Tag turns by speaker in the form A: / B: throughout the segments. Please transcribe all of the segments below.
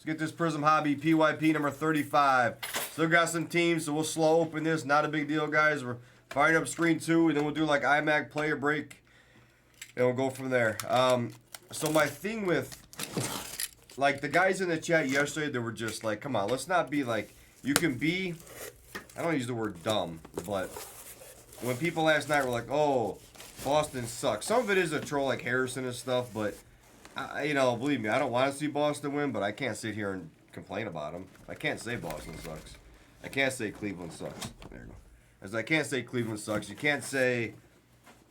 A: Let's get this Prizm Hobby PYP number 35. Still got some teams, so we'll slow open this. Not a big deal, guys. We're firing up screen 2, and then we'll do like IMAC player break, and we'll go from there. So my thing with, like, the guys in the chat yesterday, they were just like, come on, let's not be like, you can be, I don't use the word dumb, but when people last night were like, oh, Boston sucks. Some of it is a troll like Harrison and stuff, but, you know, believe me, I don't want to see Boston win, but I can't sit here and complain about them. I can't say Boston sucks. I can't say Cleveland sucks. There you go. As I can't say Cleveland sucks. You can't say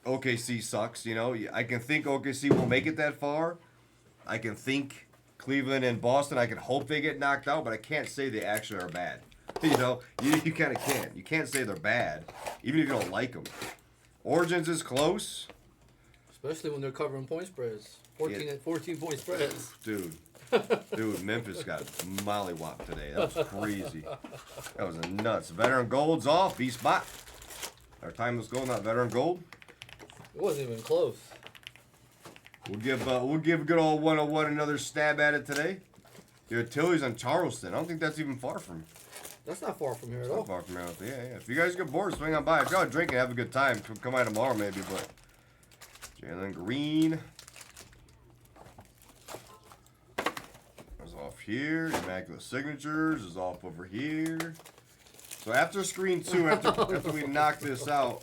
A: OKC sucks, you know. I can think OKC will make it that far. I can think Cleveland and Boston, I can hope they get knocked out, but I can't say they actually are bad. You know, you kind of can't. You can't say they're bad, even if you don't like them. Origins is close.
B: Especially when they're covering point spreads. 14 point spreads.
A: Dude, Memphis got mollywopped today. That was crazy. That was nuts. Veteran Gold's off. B-Spot. Our timeless gold, not Veteran Gold.
B: It wasn't even close.
A: We'll give good old 101 another stab at it today. The Tilly's on Charleston. I don't think that's even far from.
B: That's not far from here at all.
A: Not far from here. Yeah. If you guys get bored, swing on by. If y'all drink and have a good time, come by tomorrow maybe. But Jalen Green. Is off here. Immaculate Signatures is off over here. So after screen 2, after we knock this out.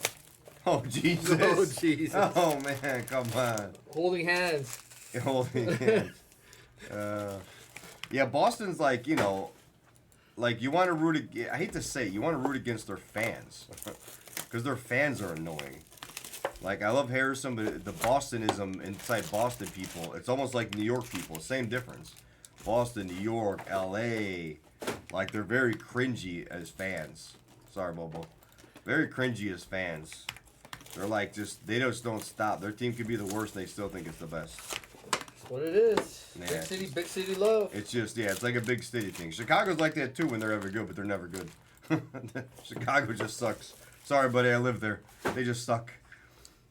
A: Oh, Jesus.
B: Oh, Jesus.
A: Oh, man. Come on.
B: Holding hands.
A: Holding hands. Yeah, Boston's like, you know, like you want to root, I hate to say it, you want to root against their fans. Because their fans are annoying. Like, I love Harrison, but the Bostonism inside Boston people, it's almost like New York people. Same difference. Boston, New York, L.A. Like, they're very cringy as fans. Sorry, Bobo. Very cringy as fans. They're like, they just don't stop. Their team could be the worst, and they still think it's the best.
B: That's what it is.
A: Yeah,
B: Big city love.
A: It's just, yeah, it's like a big city thing. Chicago's like that, too, when they're ever good, but they're never good. Chicago just sucks. Sorry, buddy, I live there. They just suck.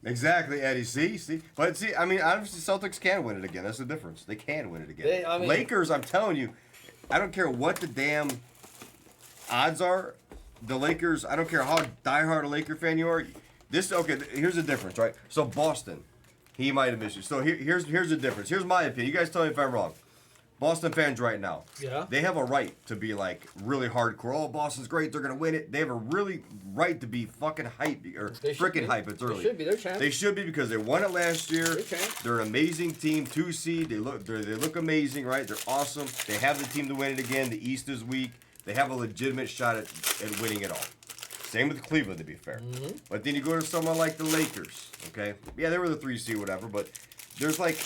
A: Exactly, Eddie. See? But see, I mean, obviously, Celtics can win it again. That's the difference. They can win it again. Lakers, I'm telling you, I don't care what the damn odds are. The Lakers, I don't care how diehard a Laker fan you are. Okay, here's the difference, right? So Boston, he might have missed you. So here's the difference. Here's my opinion. You guys tell me if I'm wrong. Boston fans right now,
B: yeah,
A: they have a right to be like really hardcore. Oh, Boston's great. They're gonna win it. They have a really right to be fucking hype or freaking hype. It's early.
B: They should be. They're champs.
A: They should be because they won it last year. They're an amazing team. 2 seed. They look amazing, right? They're awesome. They have the team to win it again. The East is weak. They have a legitimate shot at winning it all. Same with Cleveland, to be fair. Mm-hmm. But then you go to someone like the Lakers, okay? Yeah, they were the 3 seed, whatever, but there's like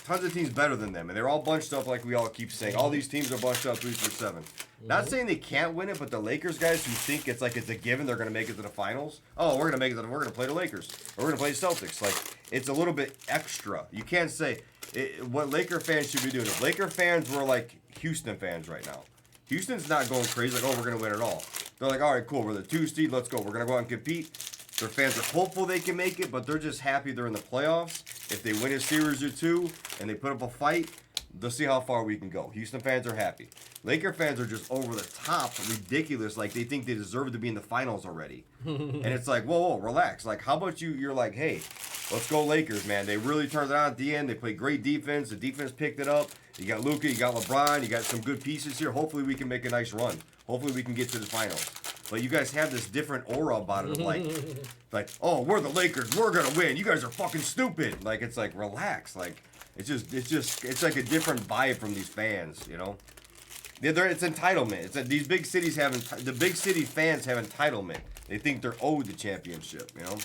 A: tons of teams better than them, and they're all bunched up like we all keep saying. All these teams are bunched up 3 through 7. Mm-hmm. Not saying they can't win it, but the Lakers guys who think it's a given they're going to make it to the finals. Oh, we're going to play the Lakers. Or we're going to play the Celtics. Like, it's a little bit extra. You can't say what Laker fans should be doing. If Laker fans were like Houston fans right now, Houston's not going crazy like, oh, we're going to win it all. They're like, all right, cool, we're the 2 seed, let's go. We're going to go out and compete. Their fans are hopeful they can make it, but they're just happy they're in the playoffs. If they win a series or 2 and they put up a fight, they'll see how far we can go. Houston fans are happy. Laker fans are just over the top, ridiculous, like they think they deserve to be in the finals already. And it's like, whoa, relax. Like, how about you're like, hey, let's go Lakers, man. They really turned it on at the end. They played great defense. The defense picked it up. You got Luka, you got LeBron, you got some good pieces here. Hopefully we can make a nice run. Hopefully we can get to the finals. But you guys have this different aura about it of like, oh, we're the Lakers, we're gonna win. You guys are fucking stupid. Like, it's like, relax. Like, it's like a different vibe from these fans, you know. It's entitlement. These big cities the big city fans have entitlement. They think they're owed the championship, you know.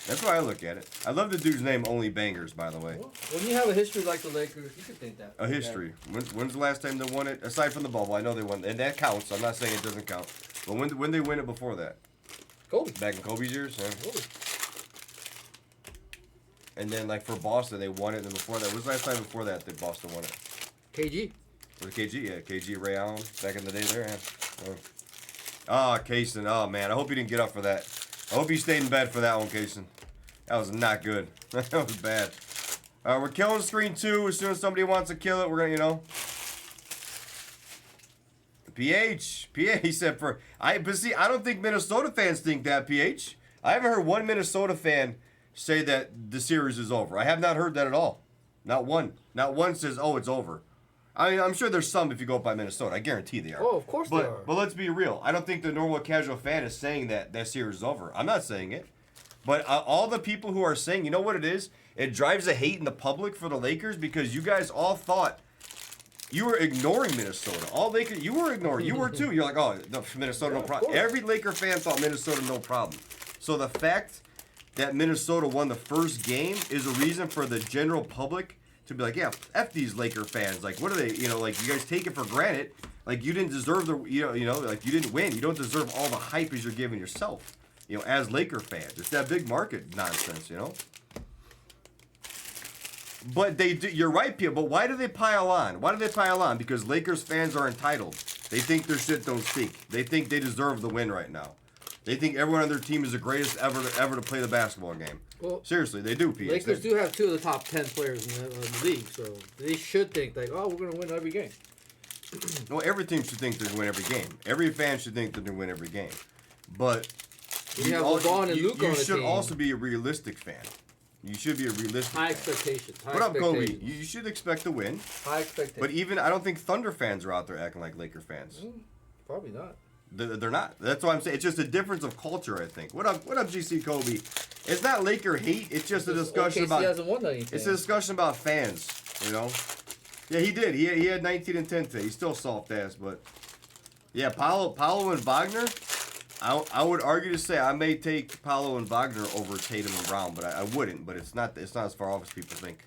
A: That's why I look at it. I love the dude's name, Only Bangers, by the way.
B: Well, when you have a history like the Lakers, you could think that.
A: A history. When's the last time they won it? Aside from the bubble, I know they won, and that counts. I'm not saying it doesn't count. But when they win it before that?
B: Kobe.
A: Back in Kobe's years? Yeah.
B: Kobe.
A: And then, like, for Boston, they won it, and then before that, when was the last time before that Boston won it?
B: KG.
A: Was it KG? Yeah, KG, Ray Allen, back in the day there, yeah. Oh, Kaysen. Oh, man, I hope you didn't get up for that. I hope you stayed in bed for that one, Kaysen. That was not good. That was bad. We're killing screen 2. As soon as somebody wants to kill it, we're going to, you know. PH, he said but see, I don't think Minnesota fans think that, PH. I haven't heard one Minnesota fan say that the series is over. I have not heard that at all. Not one. Not one says, oh, it's over. I mean, I'm sure there's some if you go up by Minnesota. I guarantee they are.
B: Oh, of course they are.
A: But let's be real. I don't think the normal casual fan is saying that series is over. I'm not saying it. But all the people who are saying, you know what it is? It drives a hate in the public for the Lakers because you guys all thought you were ignoring Minnesota. You were ignoring. You were too. You're like, oh, Minnesota, no problem. Every Laker fan thought Minnesota, no problem. So the fact that Minnesota won the first game is a reason for the general public to be like, yeah, F these Laker fans. Like, what are they, like, you guys take it for granted. Like, you didn't deserve like, you didn't win. You don't deserve all the hype as you're giving yourself, as Laker fans. It's that big market nonsense, But you're right, Pio, but why do they pile on? Why do they pile on? Because Lakers fans are entitled. They think their shit don't stink. They think they deserve the win right now. They think everyone on their team is the greatest ever to play the basketball game. Well, seriously, they do, Pete.
B: Lakers do have 2 of the top 10 players in the league, so they should think like, oh, we're going to win every game.
A: No, every team should think they're going to win every game. Every fan should think that they're going to win every game. But
B: you have LeBron and Luka on the team.
A: You should also be a realistic fan. You should be a realistic
B: High
A: fan.
B: Expectations.
A: What up, Kobe? You should expect to win.
B: High expectations.
A: But even, I don't think Thunder fans are out there acting like Laker fans.
B: Probably not.
A: They're not. That's why I'm saying it's just a difference of culture, I think. What up, GC Kobe? It's not Laker hate. It's just a discussion about.
B: Hasn't won anything.
A: It's a discussion about fans. Yeah, he did. He had 19 and 10 today. He's still soft ass, but yeah, Paolo and Wagner. I would argue to say I may take Paolo and Wagner over Tatum and Brown, but I wouldn't. But it's not as far off as people think.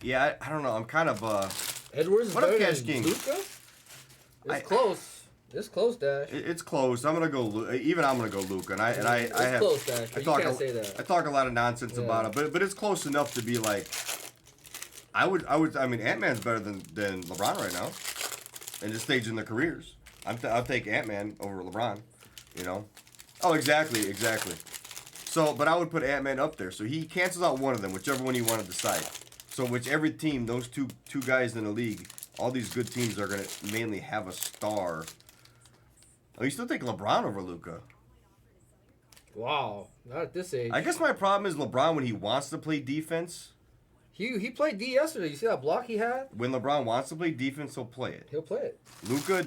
A: Yeah, I don't know. I'm kind of
B: Edwards.
A: What up, Cash King?
B: Luka? It's close. It's close, Dash.
A: It's close. I'm gonna go. Even I'm gonna go Luka, and I have.
B: Close, Dash. You can't say that.
A: I talk a lot of nonsense about it, but it's close enough to be like. I mean, Ant-Man's better than LeBron right now, in this stage in their careers. I'll take Ant-Man over LeBron. Oh, exactly. So, but I would put Ant-Man up there. So he cancels out one of them, whichever one you want to decide. So, which every team, those two guys in the league, all these good teams are gonna mainly have a star. Oh, you still take LeBron over Luka?
B: Wow, not at this age.
A: I guess my problem is LeBron when he wants to play defense.
B: He played D yesterday. You see that block he had?
A: When LeBron wants to play defense, he'll play it.
B: He'll play it.
A: Luka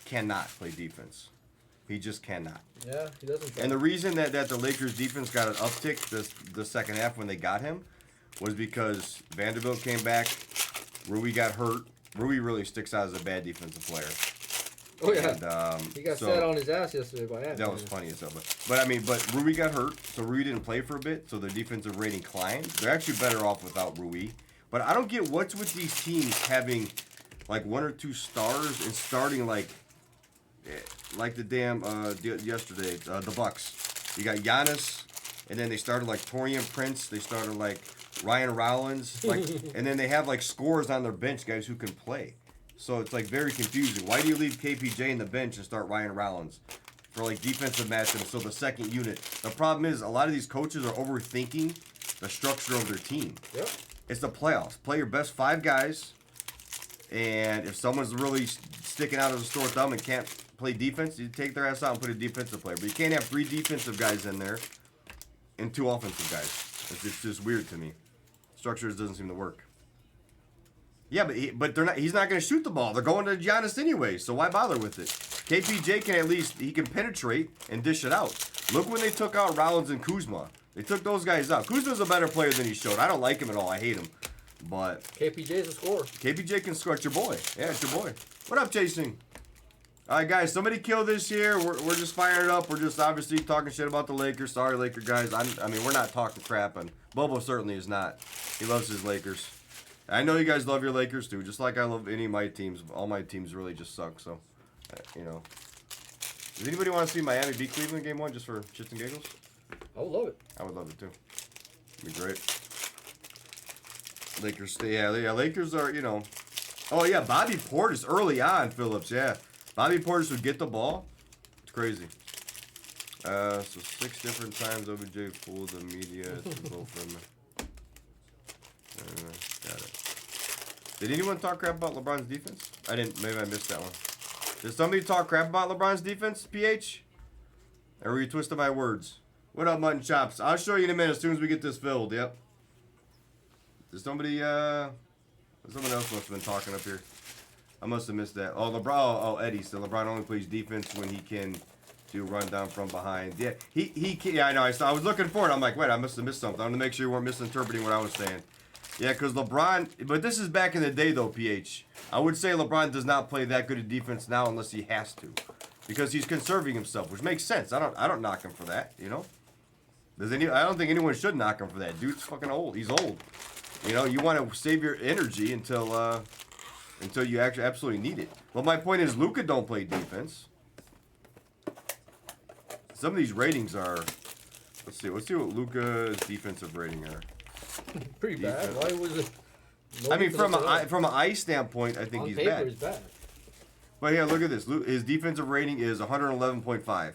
A: cannot play defense. He just cannot.
B: Yeah, he doesn't.
A: And the reason that the Lakers defense got an uptick the second half when they got him was because Vanderbilt came back, Rui got hurt. Rui really sticks out as a bad defensive player.
B: Oh yeah. And, he got set on his ass yesterday by Ant.
A: That was funny as hell. But Rui got hurt, so Rui didn't play for a bit, so their defensive rating climbed. They're actually better off without Rui. But I don't get what's with these teams having like 1 or 2 stars and starting like the damn yesterday the Bucks. You got Giannis, and then they started like Torian Prince. They started like Ryan Rollins, and then they have like scorers on their bench, guys who can play. So it's like very confusing. Why do you leave KPJ in the bench and start Ryan Rollins for like defensive matchups? So the second unit. The problem is a lot of these coaches are overthinking the structure of their team.
B: Yep.
A: It's the playoffs. Play your best 5 guys, and if someone's really sticking out as a sore thumb and can't play defense, you take their ass out and put a defensive player. But you can't have 3 defensive guys in there and 2 offensive guys. It's just weird to me. Structures doesn't seem to work. Yeah, but they're not. He's not going to shoot the ball. They're going to Giannis anyway, so why bother with it? KPJ can at least he can penetrate and dish it out. Look when they took out Rollins and Kuzma. They took those guys out. Kuzma's a better player than he showed. I don't like him at all. I hate him. But
B: KPJ's a scorer.
A: KPJ can score. It's your boy. Yeah, it's your boy. What up, Chasing? All right, guys. Somebody kill this here. We're just firing it up. We're just obviously talking shit about the Lakers. Sorry, Laker guys. I mean, we're not talking crap, and Bobo certainly is not. He loves his Lakers. I know you guys love your Lakers too, just like I love any of my teams. All my teams really just suck, so, Does anybody want to see Miami beat Cleveland game 1 just for shits and giggles?
B: I would love it.
A: I would love it too. It'd be great. Lakers, yeah, Lakers are, Oh yeah, Bobby Portis early on, Phillips, yeah. Bobby Portis would get the ball. It's crazy. So 6 different times OBJ fooled the media to vote for him. Did anyone talk crap about LeBron's defense? I didn't. Maybe I missed that one. Did somebody talk crap about LeBron's defense, PH? Or were you twisting my words? What up, Mutton Chops? I'll show you in a minute as soon as we get this filled. Yep. Did somebody, someone else must have been talking up here. I must have missed that. Oh, LeBron. Oh, Eddie said LeBron only plays defense when he can do run down from behind. Yeah, yeah, I know. I was looking for it. I'm like, wait, I must have missed something. I want to make sure you weren't misinterpreting what I was saying. Yeah, because LeBron, but this is back in the day, though, PH. I would say LeBron does not play that good a defense now unless he has to. Because he's conserving himself, which makes sense. I don't knock him for that, you know? I don't think anyone should knock him for that. Dude's fucking old. He's old. You know, you want to save your energy until you actually absolutely need it. Well, my point is, Luka don't play defense. Some of these ratings are. Let's see what Luka's defensive rating are.
B: Pretty bad. Why was it?
A: I mean, from an eye standpoint, I think he's bad.
B: He's bad.
A: But yeah, look at this. His defensive rating is 111.5.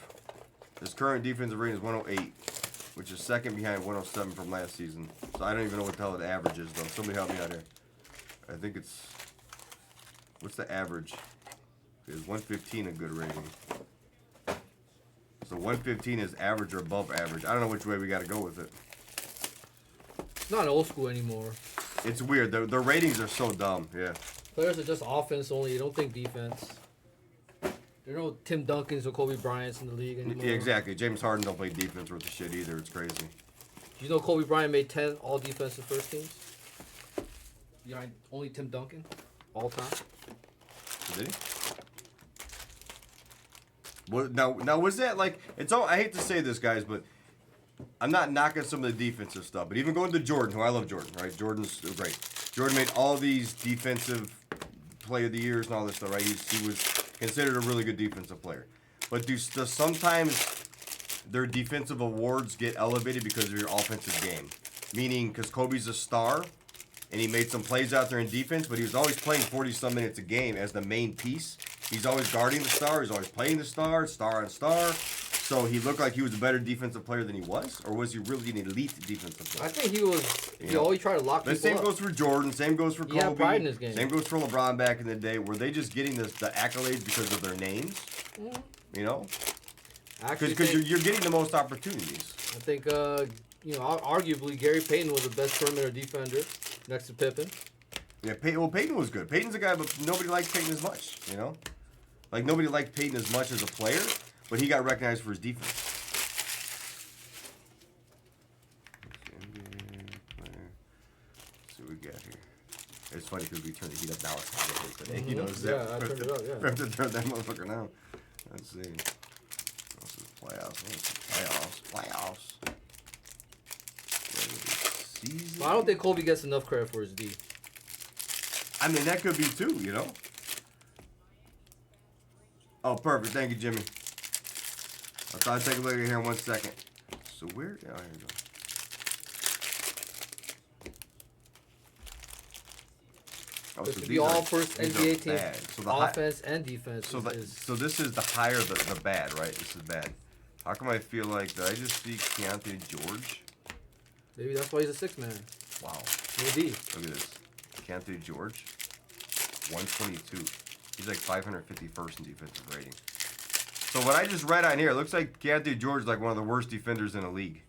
A: His current defensive rating is 108, which is second behind 107 from last season. So I don't even know what the hell the average is, though. Somebody help me out here. I think it's. What's the average? Is 115 a good rating? So 115 is average or above average. I don't know which way we got to go with it.
B: It's not old school anymore.
A: It's weird. The ratings are so dumb. Yeah.
B: Players are just offense only. They don't think defense. There are no Tim Duncans or Kobe Bryants in the league anymore.
A: Yeah, exactly. James Harden don't play defense worth the shit either. It's crazy.
B: You know Kobe Bryant made 10 all defensive first teams? Behind only Tim Duncan all time.
A: Did he? What, now was that like it's all? I hate to say this, guys, but I'm not knocking some of the defensive stuff. But even going to Jordan, who I love Jordan, right? Jordan's great. Jordan made all these defensive player of the years and all this stuff, right? He was considered a really good defensive player. But does sometimes their defensive awards get elevated because of your offensive game? Meaning, because Kobe's a star, and he made some plays out there in defense, but he was always playing 40-some minutes a game as the main piece. He's always guarding the star. He's always playing the star on star. So he looked like he was a better defensive player than he was? Or was he really an elite defensive player?
B: I think he was. He always tried to lock people up.
A: The same goes for Jordan. Same goes for Kobe.
B: He had pride in his game.
A: Same goes for LeBron back in the day. Were they just getting the accolades because of their names?
B: Yeah.
A: You know?
B: Because
A: you're getting the most opportunities.
B: I think, arguably, Gary Payton was the best perimeter defender next to Pippen.
A: Yeah, Payton was good. Payton's a guy, but nobody liked Payton as much, you know? Like, nobody liked Payton as much as a player, but he got recognized for his defense. Let's see what we got here. It's funny because we turned the heat up now. It's hot today. You notice that?
B: Yeah, I turned it up, yeah.
A: We have to turn that motherfucker now. Let's see. This is playoffs. Playoffs. Season?
B: Well, I don't think Kobe gets enough credit for his D.
A: I mean, that could be too, you know? Oh, perfect. Thank you, Jimmy. I'll take a look at here in 1 second. So where? Oh, here we go. Oh,
B: This
A: so
B: could be all first
A: these
B: NBA
A: are
B: team,
A: bad. So the
B: offense and defense.
A: So this is the higher the bad, right? This is bad. How come I feel like, did I just see Keontae George?
B: Maybe that's why he's a 6-man.
A: Wow.
B: Maybe.
A: Look at this. Keontae George, 122. He's like 551st in defensive rating. So what I just read on here, it looks like Keontae George is like one of the worst defenders in the league.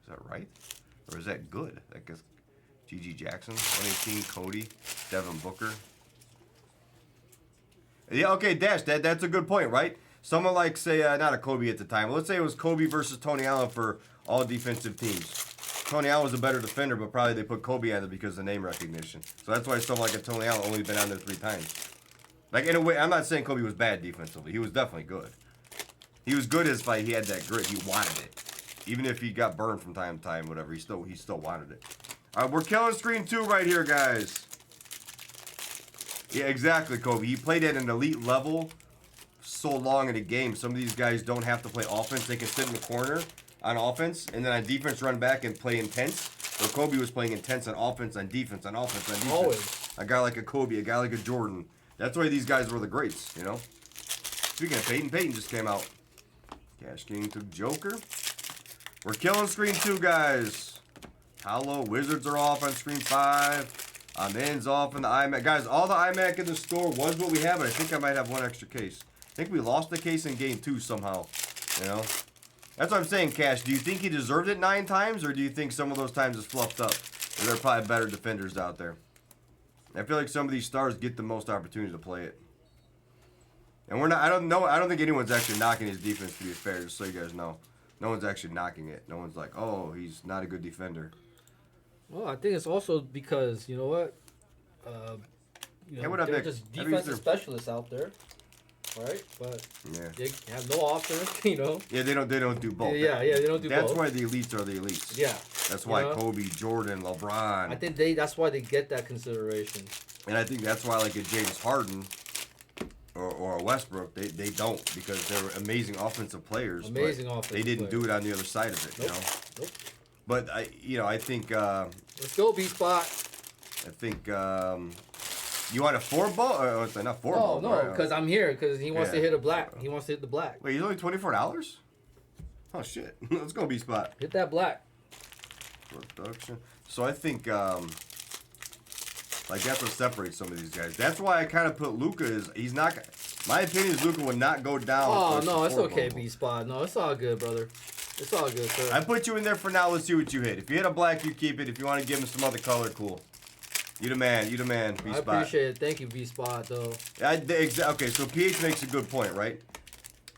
A: Is that right? Or is that good? I guess G.G. Jackson, 118, Cody, Devin Booker. Yeah, okay, Dash, that's a good point, right? Someone like, say, not a Kobe at the time. Let's say it was Kobe versus Tony Allen for all defensive teams. Tony Allen was a better defender, but probably they put Kobe on it because of name recognition. So that's why someone like a Tony Allen only been on there 3 times. Like, in a way, I'm not saying Kobe was bad defensively. He was definitely good. He was good as like he had that grit. He wanted it. Even if he got burned from time to time, whatever, he still wanted it. All right, we're killing screen 2 right here, guys. Yeah, exactly, Kobe. He played at an elite level so long in a game. Some of these guys don't have to play offense. They can sit in the corner on offense, and then on defense run back and play intense. Where Kobe was playing intense on offense, on defense, on offense, on defense.
B: Always.
A: A guy like a Kobe, a guy like a Jordan. That's why these guys were the greats, you know? Speaking of Peyton just came out. Cash King took Joker. We're killing screen 2, guys. Paolo. Wizards are off on screen 5. Amen's off in the iMac. Guys, all the iMac in the store was what we have, but I think I might have one extra case. I think we lost the case in game 2 somehow. You know? That's what I'm saying, Cash. Do you think he deserved it 9 times, or do you think some of those times is fluffed up? Or there are probably better defenders out there. I feel like some of these stars get the most opportunity to play it. And we're not, I don't think anyone's actually knocking his defense, to be fair, just so you guys know. No one's actually knocking it. No one's like, oh, he's not a good defender.
B: Well, I think it's also because, you know what?
A: Hey, what up,
B: they're
A: Nick?
B: just defensive specialists out there, right? But they have no offense, you know.
A: Yeah, they don't do both.
B: Yeah, they don't do both.
A: That's why the elites are the elites.
B: Yeah.
A: That's why Kobe, Jordan, LeBron.
B: I think that's why they get that consideration.
A: And I think that's why, like a James Harden or a Westbrook, they don't, because they're amazing offensive players.
B: Amazing offensive
A: They didn't do it on the other side of it,
B: nope.
A: you know.
B: Nope.
A: But I think.
B: Let's go, B-Spot.
A: I think you want a 4-ball or not 4-ball?
B: No, because I'm here because he wants to hit a black. He wants to hit the black.
A: Wait, he's only $24? Oh shit! Let's go, B-Spot.
B: Hit that black.
A: Production. So I think like that's what separates some of these guys. That's why I kind of put Luka he's not. My opinion is Luka would not go down.
B: Oh no, it's okay, B-Spot. No, it's all good, brother. It's all good, sir.
A: I put you in there for now. Let's see what you hit. If you hit a black, you keep it. If you want to give him some other color, cool. You the man, B-Spot.
B: I appreciate it. Thank you, B-Spot, though.
A: Okay, so PH makes a good point, right?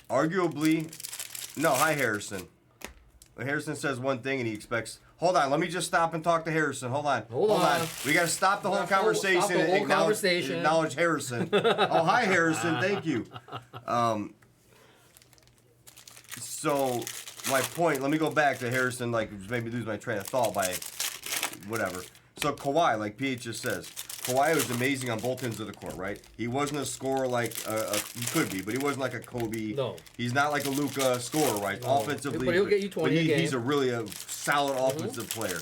A: Arguably, no, hi, Harrison. Harrison says one thing and he expects... Hold on, let me just stop and talk to Harrison. Hold on.
B: Hold on.
A: We got to stop the whole conversation and acknowledge Harrison. Oh, hi, Harrison. Thank you. So, my point, let me go back to Harrison, like, maybe lose my train of thought by whatever. So, Kawhi, like PH just says, Kawhi was amazing on both ends of the court, right? He wasn't a scorer like, he could be, but he wasn't like a Kobe.
B: No.
A: He's not like a Luka scorer, right?
B: No.
A: Offensively.
B: But he'll get you 20 a game.
A: He's a really solid offensive player.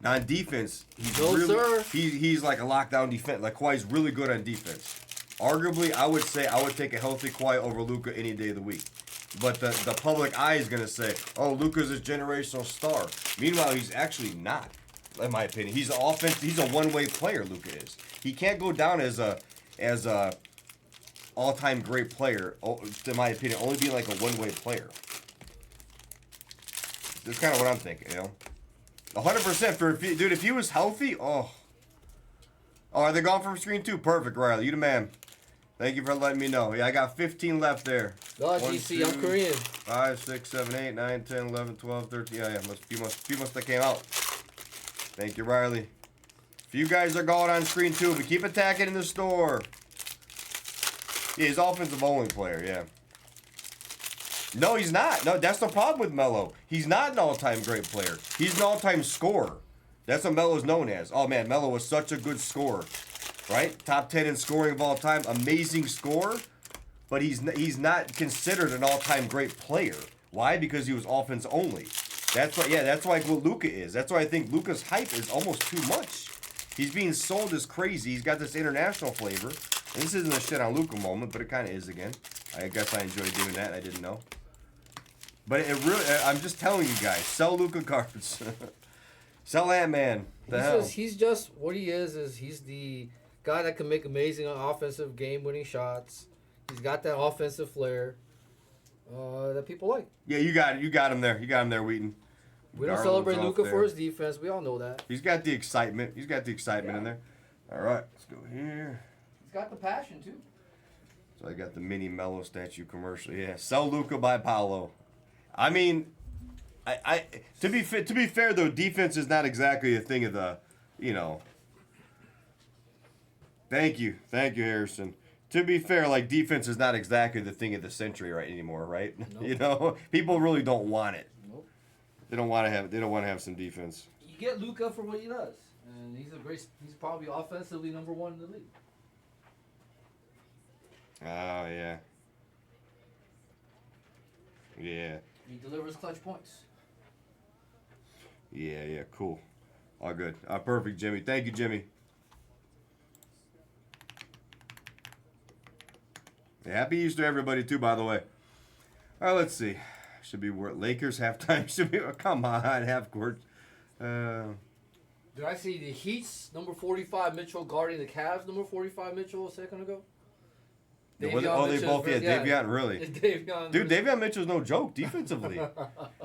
A: Now, on defense, he's like a lockdown defense. Like, Kawhi's really good on defense. Arguably, I would say I would take a healthy Kawhi over Luka any day of the week. But the public eye is going to say, oh, Luka's a generational star. Meanwhile, he's actually not, in my opinion. He's a one-way player, Luka is. He can't go down as a all-time great player, in my opinion, only being like a one-way player. That's kind of what I'm thinking, you know? 100% dude, if he was healthy, oh, are they gone from screen 2? Perfect, Riley. You the man. Thank you for letting me know. Yeah, I got 15 left there.
B: God, GC, I'm Korean.
A: 5, 6, 7, 8, 9, 10, 11, 12, 13. Yeah, few must have came out. Thank you, Riley. If you guys are going on screen 2, but keep attacking in the store. Yeah, he's offensive bowling player, yeah. No, he's not. No, that's the problem with Melo. He's not an all-time great player. He's an all-time scorer. That's what Melo's known as. Oh, man, Melo was such a good scorer. Right? Top 10 in scoring of all time. Amazing scorer. But he's not considered an all-time great player. Why? Because he was offense only. That's why what Luka is. That's why I think Luka's hype is almost too much. He's being sold as crazy. He's got this international flavor. And this isn't a shit on Luka moment, but it kind of is again. I guess I enjoy doing that. I didn't know. But it really, I'm just telling you guys, sell Luka cards. Sell Ant-Man.
B: He's just what he is he's the guy that can make amazing offensive game-winning shots. He's got that offensive flair that people like.
A: Yeah, you got him there. You got him there, Wheaton.
B: We don't celebrate Luka for his defense. We all know that.
A: He's got the excitement. He's got the excitement in there. All right, let's go here.
B: He's got the passion too.
A: So I got the mini Melo statue commercial. Yeah, sell Luka by Paolo. I mean, to be fair though, defense is not exactly a thing of the, you know. Thank you, Harrison. To be fair, like defense is not exactly the thing of the century right anymore, right? Nope. You know, people really don't want it.
B: Nope.
A: They don't want to have some defense.
B: You get Luka for what he does, and he's probably offensively number 1 in the league.
A: Oh yeah. Yeah.
B: He delivers clutch points.
A: Yeah, cool. All good. Perfect, Jimmy. Thank you, Jimmy. Yeah, happy Easter, everybody, too, by the way. All right, let's see. Should be Lakers halftime. Should be. Oh, come on, half court.
B: Did I see the Heat's number 45 Mitchell guarding the Cavs number 45 Mitchell a second ago?
A: They both, Davion, really. Dude, Davion Mitchell's no joke defensively.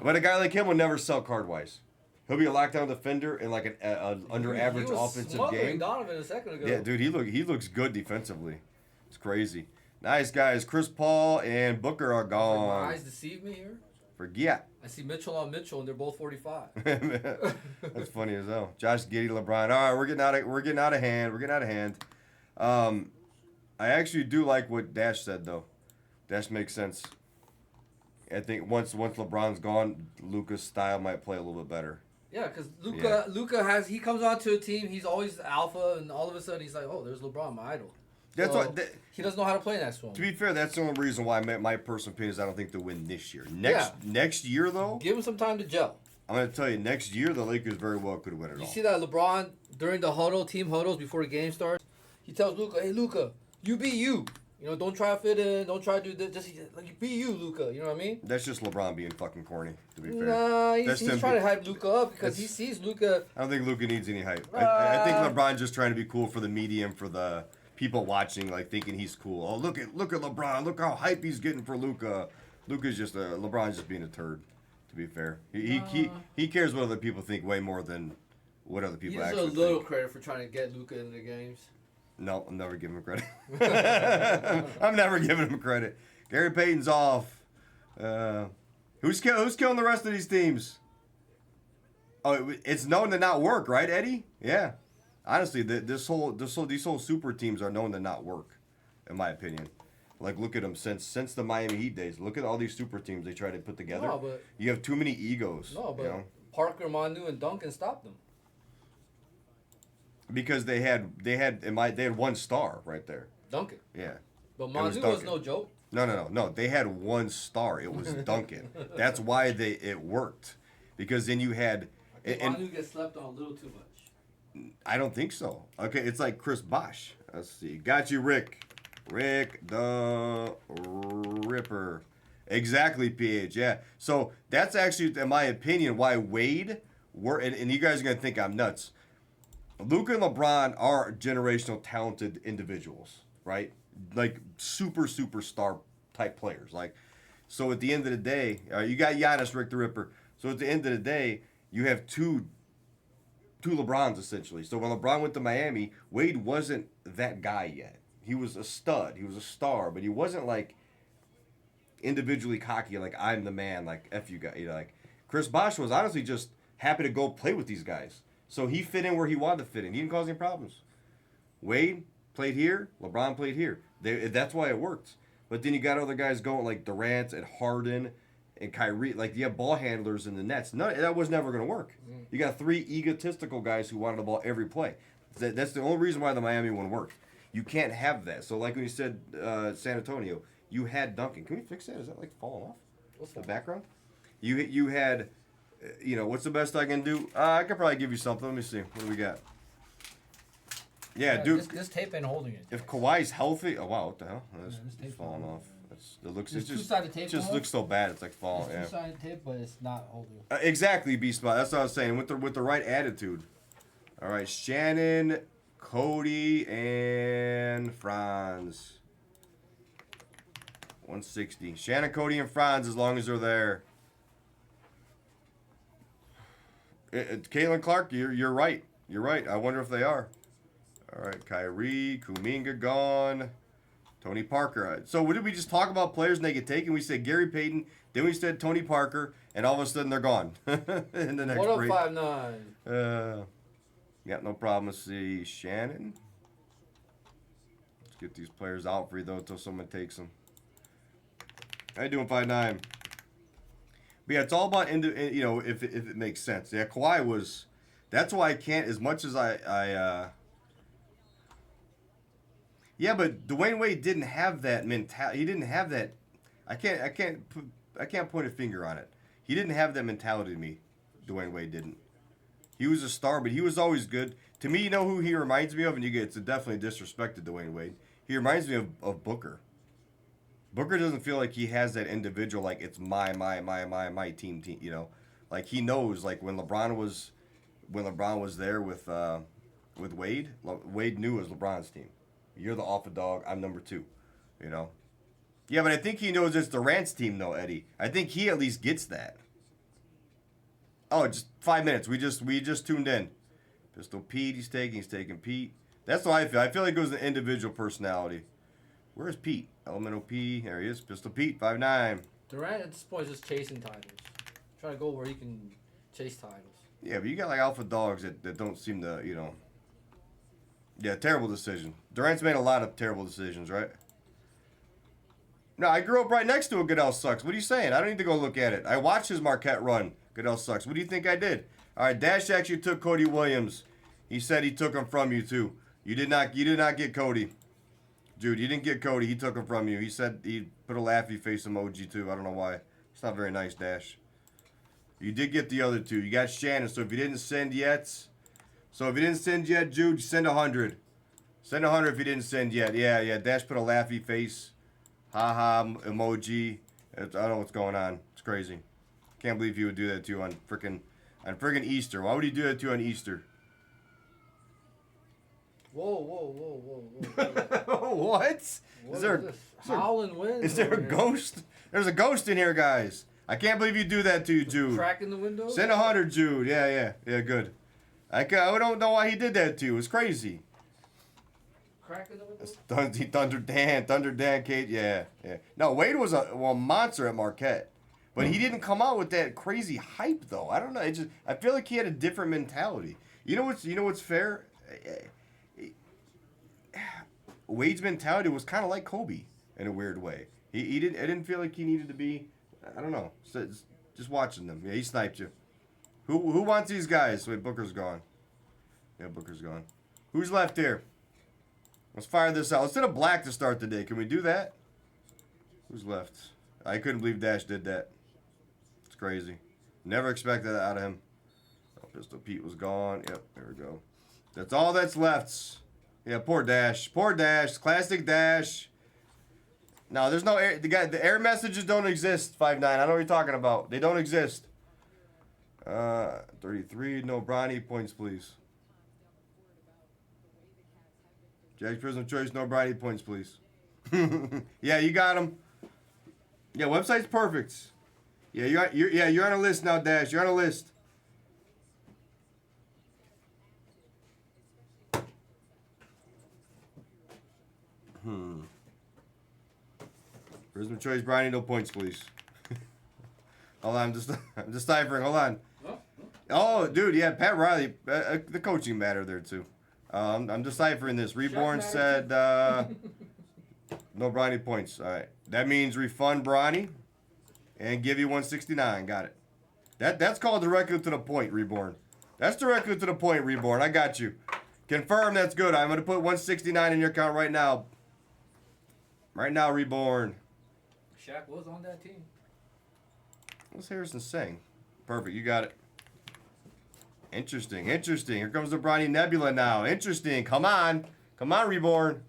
A: But a guy like him will never sell card-wise. He'll be a lockdown defender in like an under-average offensive game.
B: Donovan a second ago.
A: Yeah, dude, he looks good defensively. It's crazy. Nice guys. Chris Paul and Booker are gone.
B: My eyes deceive me here.
A: Forget.
B: I see Mitchell on Mitchell, and they're both 45.
A: That's funny as hell. Josh Giddey, LeBron. All right, we're getting out of hand. I actually do like what Dash said though. Dash makes sense. I think once LeBron's gone, Luka's style might play a little bit better.
B: Yeah, because Luka he comes onto a team, he's always alpha, and all of a sudden he's like, oh, there's LeBron, my idol.
A: That's
B: so
A: what
B: he doesn't know how to play in that swim.
A: To be fair, that's the only reason why my personal opinion is I don't think they'll win this year. Next year though,
B: give him some time to gel.
A: I'm gonna tell you, next year the Lakers very well could win it all.
B: You see that LeBron during the team huddles before the game starts, he tells Luka, "Hey Luka, you be you. You know, don't try to fit in. Don't try to do this. Just like be you, Luka. You know what I mean?"
A: That's just LeBron being fucking corny. To be fair,
B: nah, he's trying to hype Luka up because he sees Luka.
A: I don't think Luka needs any hype. I think LeBron's just trying to be cool for the medium, for the people watching, like thinking he's cool. Oh, look at LeBron. Look how hype he's getting for Luka. Luka's just LeBron's just being a turd. To be fair, he cares what other people think way more than what other people actually think.
B: He deserves a little credit for trying to get Luka into the games.
A: No, I'm never giving him credit. I'm never giving him credit. Gary Payton's off. Who's killing the rest of these teams? Oh, it's known to not work, right, Eddie? Yeah. Honestly, these whole super teams are known to not work, in my opinion. Like, look at them since the Miami Heat days. Look at all these super teams they try to put together.
B: No, but
A: you have too many egos.
B: No, but
A: you know?
B: Parker, Manu, and Duncan stopped them.
A: Because they had one star right there.
B: Duncan.
A: Yeah.
B: But Manu was no joke.
A: No. They had one star. It was Duncan. That's why it worked. Because then you had.
B: Manu gets slept on a little too much.
A: I don't think so. Okay, it's like Chris Bosh. Let's see. Got you, Rick. Rick the Ripper. Exactly, PH. Yeah. So that's actually, in my opinion, why Wade and you guys are gonna think I'm nuts. Luka and LeBron are generational talented individuals, right? Like superstar type players. Like, so at the end of the day, you got Giannis, Rick the Ripper. So at the end of the day, you have two LeBrons essentially. So when LeBron went to Miami, Wade wasn't that guy yet. He was a stud. He was a star, but he wasn't like individually cocky, like I'm the man, like F you guys. You know, like Chris Bosh was honestly just happy to go play with these guys. So he fit in where he wanted to fit in. He didn't cause any problems. Wade played here. LeBron played here. That's why it worked. But then you got other guys going like Durant and Harden and Kyrie. Like, you have ball handlers in the Nets. That was never going to work. You got three egotistical guys who wanted the ball every play. That's the only reason why the Miami one worked. You can't have that. So like when you said San Antonio, you had Duncan. Can we fix that? Is that like falling off? What's the background? You had, what's the best I can do? I could probably give you something. Let me see. What do we got? Yeah, dude.
B: This tape ain't holding it.
A: If Kawhi's healthy, oh wow, what the hell? It's falling off. It just looks so bad. It's like falling.
B: It's two-sided tape, but it's not holding.
A: Exactly, B-Spot. That's what I was saying. With the right attitude. All right, Shannon, Cody, and Franz. 160. Shannon, Cody, and Franz, as long as they're there. Caitlin Clark, you're right. You're right. I wonder if they are. All right, Kyrie, Kuminga gone. Tony Parker. So what did we just talk about players and they get taken? We said Gary Payton, then we said Tony Parker, and all of a sudden they're gone. In the next break.
B: 105.9.
A: Yeah, no problem. Let's see. Shannon. Let's get these players out for you, though, until someone takes them. How you doing, 5'9"? But yeah, it's all about, if it makes sense. Yeah, Kawhi was... That's why I can't, as much as Yeah, but Dwayne Wade didn't have that mentality. He didn't have that... I can't point a finger on it. He didn't have that mentality to me. Dwayne Wade didn't. He was a star, but he was always good. To me, you know who he reminds me of? And it's definitely disrespected Dwayne Wade. He reminds me of Booker. Booker doesn't feel like he has that individual, like it's my team, Like he knows, like when LeBron was when LeBron was there with Wade. Wade knew it was LeBron's team. You're the alpha dog. I'm number 2. You know. Yeah, but I think he knows it's Durant's team, though, Eddie. I think he at least gets that. Oh, just 5 minutes. We just tuned in. Pistol Pete, he's taking Pete. That's what I feel. I feel like it was an individual personality. Where's Pete? Elemental P. There he is. Pistol Pete, 5'9".
B: Durant at this point is just chasing titles. Trying to go where he can chase titles.
A: Yeah, but you got like alpha dogs that don't seem to, you know. Yeah, terrible decision. Durant's made a lot of terrible decisions, right? No, I grew up right next to a Goodell sucks. What are you saying? I don't need to go look at it. I watched his Marquette run. Goodell sucks. What do you think I did? All right, Dash actually took Cody Williams. He said he took him from you too. You did not get Cody. Dude, you didn't get Cody. He took him from you. He said he put a laughy face emoji too. I don't know why. It's not very nice, Dash. You did get the other 2. You got Shannon. So if you didn't send yet, Jude, send 100. Send 100 if you didn't send yet. Yeah. Dash put a laughy face. Ha emoji. I don't know what's going on. It's crazy. Can't believe he would do that to you on freaking Easter. Why would he do that to you on Easter?
B: Whoa.
A: What? Is there
B: howling wind?
A: Is there a ghost? There's a ghost in here, guys. I can't believe you do that to you, Jude.
B: Crack in the window?
A: Send 100, Jude. Yeah, good. I don't know why he did that to you. It's crazy.
B: Crack in the window?
A: Thunder Dan, Kate. Yeah. No, Wade was a monster at Marquette. But he didn't come out with that crazy hype, though. I don't know. I feel like he had a different mentality. You know what's fair? Wade's mentality was kind of like Kobe in a weird way. I didn't feel like he needed to be. I don't know. Just watching them. Yeah, he sniped you. Who wants these guys? Wait, Booker's gone. Yeah, Booker's gone. Who's left here? Let's fire this out. Let's hit a black to start the day. Can we do that? Who's left? I couldn't believe Dash did that. It's crazy. Never expected that out of him. Oh, Pistol Pete was gone. Yep, there we go. That's all that's left. Yeah, poor Dash. Poor Dash. Classic Dash. No, there's no air. The air messages don't exist, 5'9". I know what you're talking about. They don't exist. 33. No Bronny points, please. Jack's Prizm Choice. No Bronny points, please. Yeah, you got him. Yeah, website's perfect. Yeah, you're on a list now, Dash. You're on a list. Prizm Choice, Bronny, no points, please. Hold on, I'm deciphering. Hold on. Oh, dude, yeah, Pat Riley, the coaching matter there too. I'm deciphering this. Reborn said no Bronny points. All right, that means refund Bronny and give you 169. Got it. That's called directly to the point, Reborn. That's directly to the point, Reborn. I got you. Confirm that's good. I'm gonna put 169 in your account right now. Right now, Reborn.
B: Shaq was on that team.
A: What's Harrison saying? Perfect, you got it. Interesting. Here comes the Bronny Nebula now. Interesting. Come on, Reborn.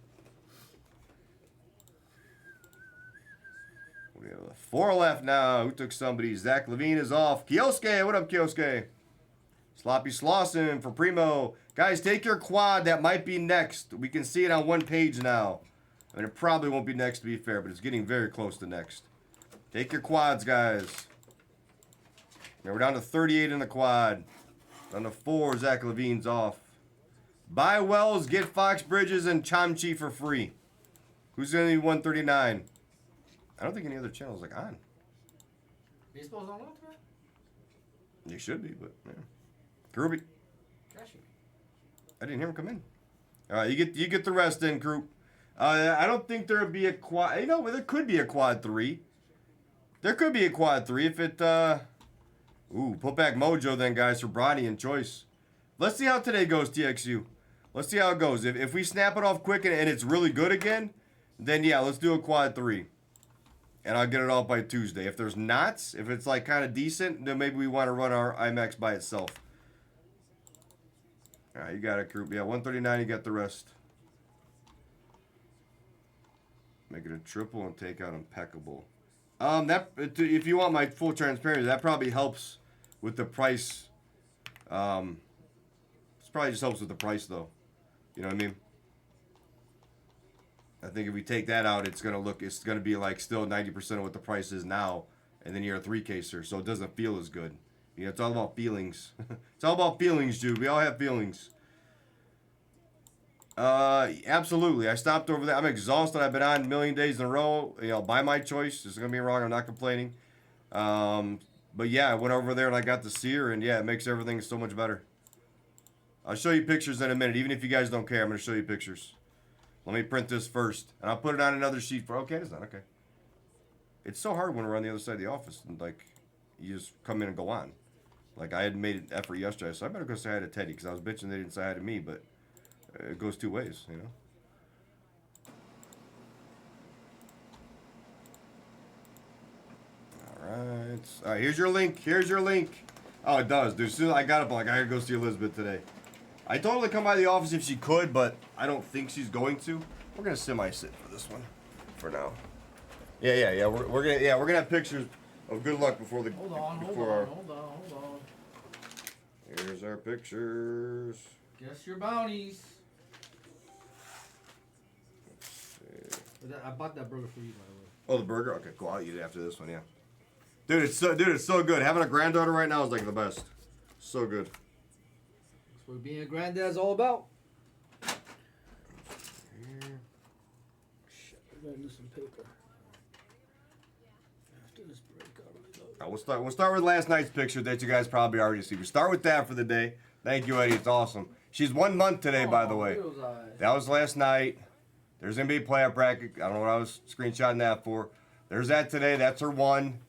A: We have 4 left now. Who took somebody? Zach Levine is off. Kioske, what up, Kioske? Sloppy Slauson for Primo. Guys, take your quad. That might be next. We can see it on one page now. I mean, it probably won't be next, to be fair, but it's getting very close to next. Take your quads, guys. Now we're down to 38 in the quad. Down to 4, Zach Levine's off. Buy Wells, get Fox Bridges, and Chamchi for free. Who's going to need 139? I don't think any other channel's like on.
B: Baseball's on what?
A: You should be, but yeah. Groovy. I didn't hear him come in. All right, you get the rest in, group. I don't think there would be a quad. You know, there could be a quad 3. There could be a quad 3 if it. Put back Mojo then, guys, for Bronny and Choice. Let's see how today goes, TXU. Let's see how it goes. If we snap it off quick and it's really good again, then yeah, let's do a quad 3. And I'll get it off by Tuesday. If there's not, if it's like kind of decent, then maybe we want to run our IMAX by itself. All right, you got it, group. Yeah, 139, you got the rest. Make it a triple and take out impeccable. If you want my full transparency, that probably helps with the price probably just helps with the price, though. You know what I mean? I think if we take that out, it's gonna be like still 90% of what the price is now, and then you're a 3-caser, so it doesn't feel as good. You know, it's all about feelings. It's all about feelings, Jude. We all have feelings. Absolutely. I stopped over there. I'm exhausted. I've been on a million days in a row. You know, by my choice. This is gonna be wrong. I'm not complaining. But yeah, I went over there and I got to see her, and yeah, it makes everything so much better. I'll show you pictures in a minute. Even if you guys don't care, I'm gonna show you pictures. Let me print this first, and I'll put it on another sheet for. Okay, it's not okay. It's so hard when we're on the other side of the office, and like, you just come in and go on. Like I had made an effort yesterday, so I better go say hi to Teddy because I was bitching they didn't say hi to me, but it goes two ways, you know. All right. Here's your link. Here's your link. Oh, it does, dude. As soon as I got up, like I gotta go see Elizabeth today. I told her to come by the office if she could, but I don't think she's going to. We're gonna semi-sit for this one, for now. Yeah. We're gonna have pictures of good luck before the.
B: Hold on.
A: Here's our pictures.
B: Guess your bounties. I bought that burger for you, by the way.
A: Oh, the burger. Okay, cool. I'll eat it after this one. Yeah. Dude, it's so good. Having a granddaughter right now is like the best. So good.
B: That's what being a granddad's all about. Shit, I gotta do some paper. After this break, I'll reload.
A: We'll start with last night's picture that you guys probably already see. We start with that for the day. Thank you, Eddie. It's awesome. She's 1 month today, by the way. That was last night. There's NBA playoff bracket. I don't know what I was screenshotting that for. There's that today. That's her one.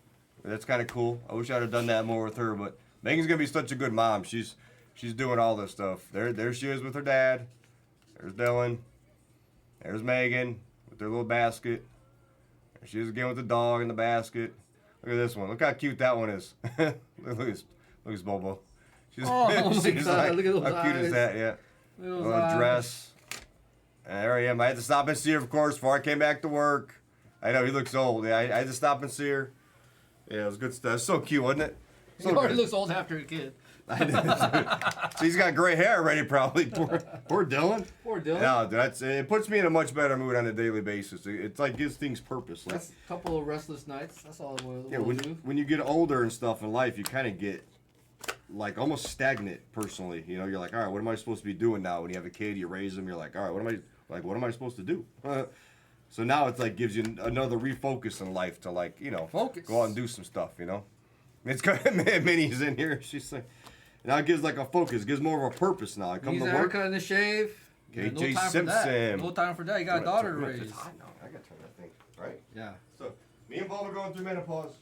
A: That's kind of cool. I wish I'd have done that more with her, but Megan's gonna be such a good mom. She's doing all this stuff. There she is with her dad. There's Dylan. There's Megan with their little basket. There she is again with the dog in the basket. Look at this one. Look how cute that one is. look at this Bobo. She's like,
B: look at those
A: how cute
B: eyes.
A: is that? Yeah. Little dress. And there I am. I had to stop and see her, of course, before I came back to work. I know he looks old. Yeah, I had to stop and see her. Yeah, it was good stuff. So cute, wasn't it?
B: So he already looks old after a kid.
A: So he's got gray hair already, probably. Poor Dylan.
B: Poor Dylan.
A: No, dude, it puts me in a much better mood on a daily basis. It's like gives things purpose. Like,
B: That's a couple of restless nights. That's all we'll
A: yeah,
B: do.
A: when you get older and stuff in life, you kind of get like almost stagnant personally. You know, you're like, all right, what am I supposed to be doing now? When you have a kid, you raise them. You're like, all right, what am I supposed to do? So now it's like gives you another refocus in life to like, you know,
B: Focus.
A: go out and do some stuff, you know. It's got Minnie's in here. She's like, now it gives like a focus, gives more of a purpose now. I come
B: He's
A: to
B: a
A: work.
B: haircut and a shave.
A: KJ
B: no time
A: Simpson.
B: For that. No time for that. You got a daughter to raise.
A: It's hot now. I gotta turn that thing, right?
B: Yeah.
A: So me and Bob are going through menopause.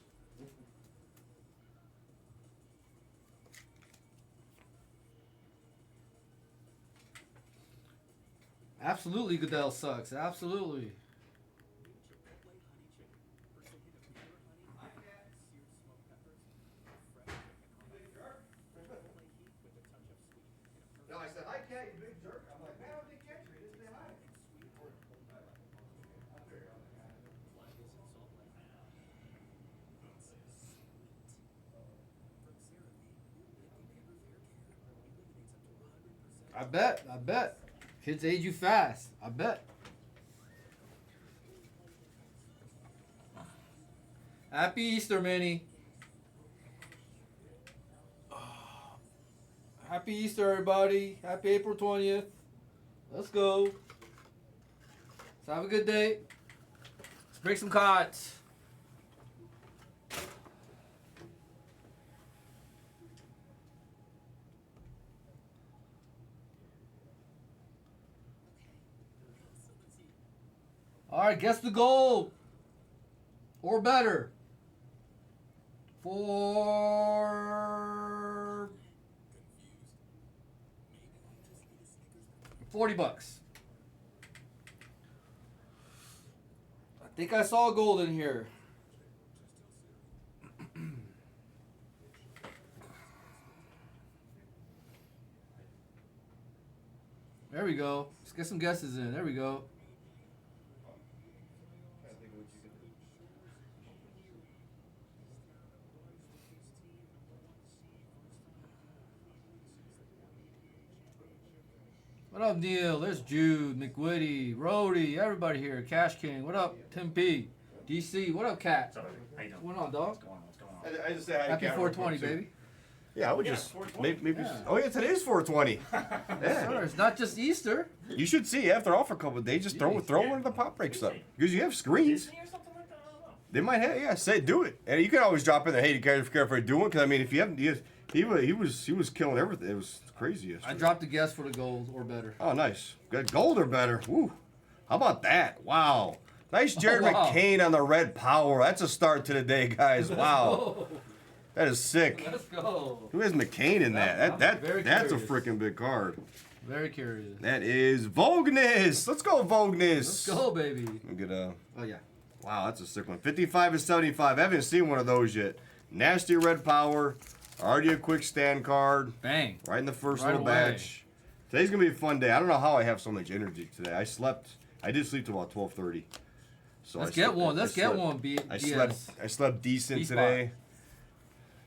B: Absolutely, Goodell sucks. Absolutely.
A: No, I said, hi, cat, you big jerk. I'm like, man, I didn't catch you. You didn't say hi.
B: I bet. Kids age you fast. I bet. Happy Easter, Minnie. Happy Easter, everybody. Happy April 20th. Let's go. Let's have a good day. Let's break some cots. All right, guess the goal. Or better. For $40. I think I saw gold in here. There we go. Let's get some guesses in. There we go. What up, Neil? There's Jude, McWitty, Rody, everybody here. Cash King. What up, Tim P? DC. What up, Cat?
C: What's up, how you doing?
B: What's going on, dog?
C: What's going on? What's going on?
A: I just say hi to
B: Happy
A: Cat
B: 420,
A: real quick, too.
B: baby.
A: Yeah, I would
C: Yeah,
A: just
C: 420.
A: maybe.
B: Yeah.
A: Oh yeah, today's 420.
B: Yes, sir. It's not just Easter.
A: You should see after all for a couple of days. Just throw
B: Jeez.
A: one of the pop breaks up because you have screens.
C: Disney or something like that? I don't know.
A: They might have, yeah. Say do it, and you can always drop in there. Hey, do you care if I do it? Because I mean, if you haven't, he was killing everything. It was crazy yesterday.
B: I dropped a guess for the gold or better.
A: Oh, nice. Good gold or better. Woo. How about that? Wow. Nice Jared
B: wow.
A: McCain on the red power. That's a start to the day, guys. Wow. That is sick.
B: Let's go.
A: Who has McCain in that?
B: I'm very
A: That's a
B: curious.
A: freaking big card.
B: Very curious.
A: That is Vogness. Let's go, Vogness.
B: Let's go, baby.
A: Look at
B: Oh, yeah.
A: wow, that's a sick one. 55 is 75. I haven't seen one of those yet. Nasty red power. Already a quick stand card.
B: Bang.
A: Right in the first
B: Right
A: little
B: away.
A: batch. Today's gonna be a fun day. I don't know how I have so much energy today. I did sleep till about 12:30. So
B: Let's get one. Let's get one,
A: I
B: DS.
A: slept decent
B: D-spot.
A: today.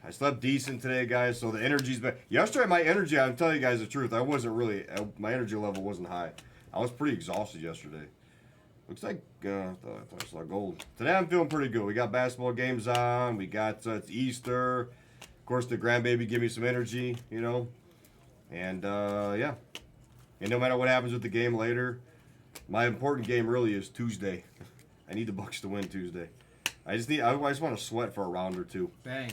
A: I slept decent today, guys. So the energy's back. Yesterday, my energy. I'm telling you guys the truth. I wasn't really. My energy level wasn't high. I was pretty exhausted yesterday. Looks like I thought I saw gold. Today I'm feeling pretty good. We got basketball games on. We got it's Easter. Of course, the grandbaby give me some energy, you know. And yeah. And no matter what happens with the game later, my important game really is Tuesday. I need the Bucks to win Tuesday. I just want to sweat for a round or two.
B: Bang.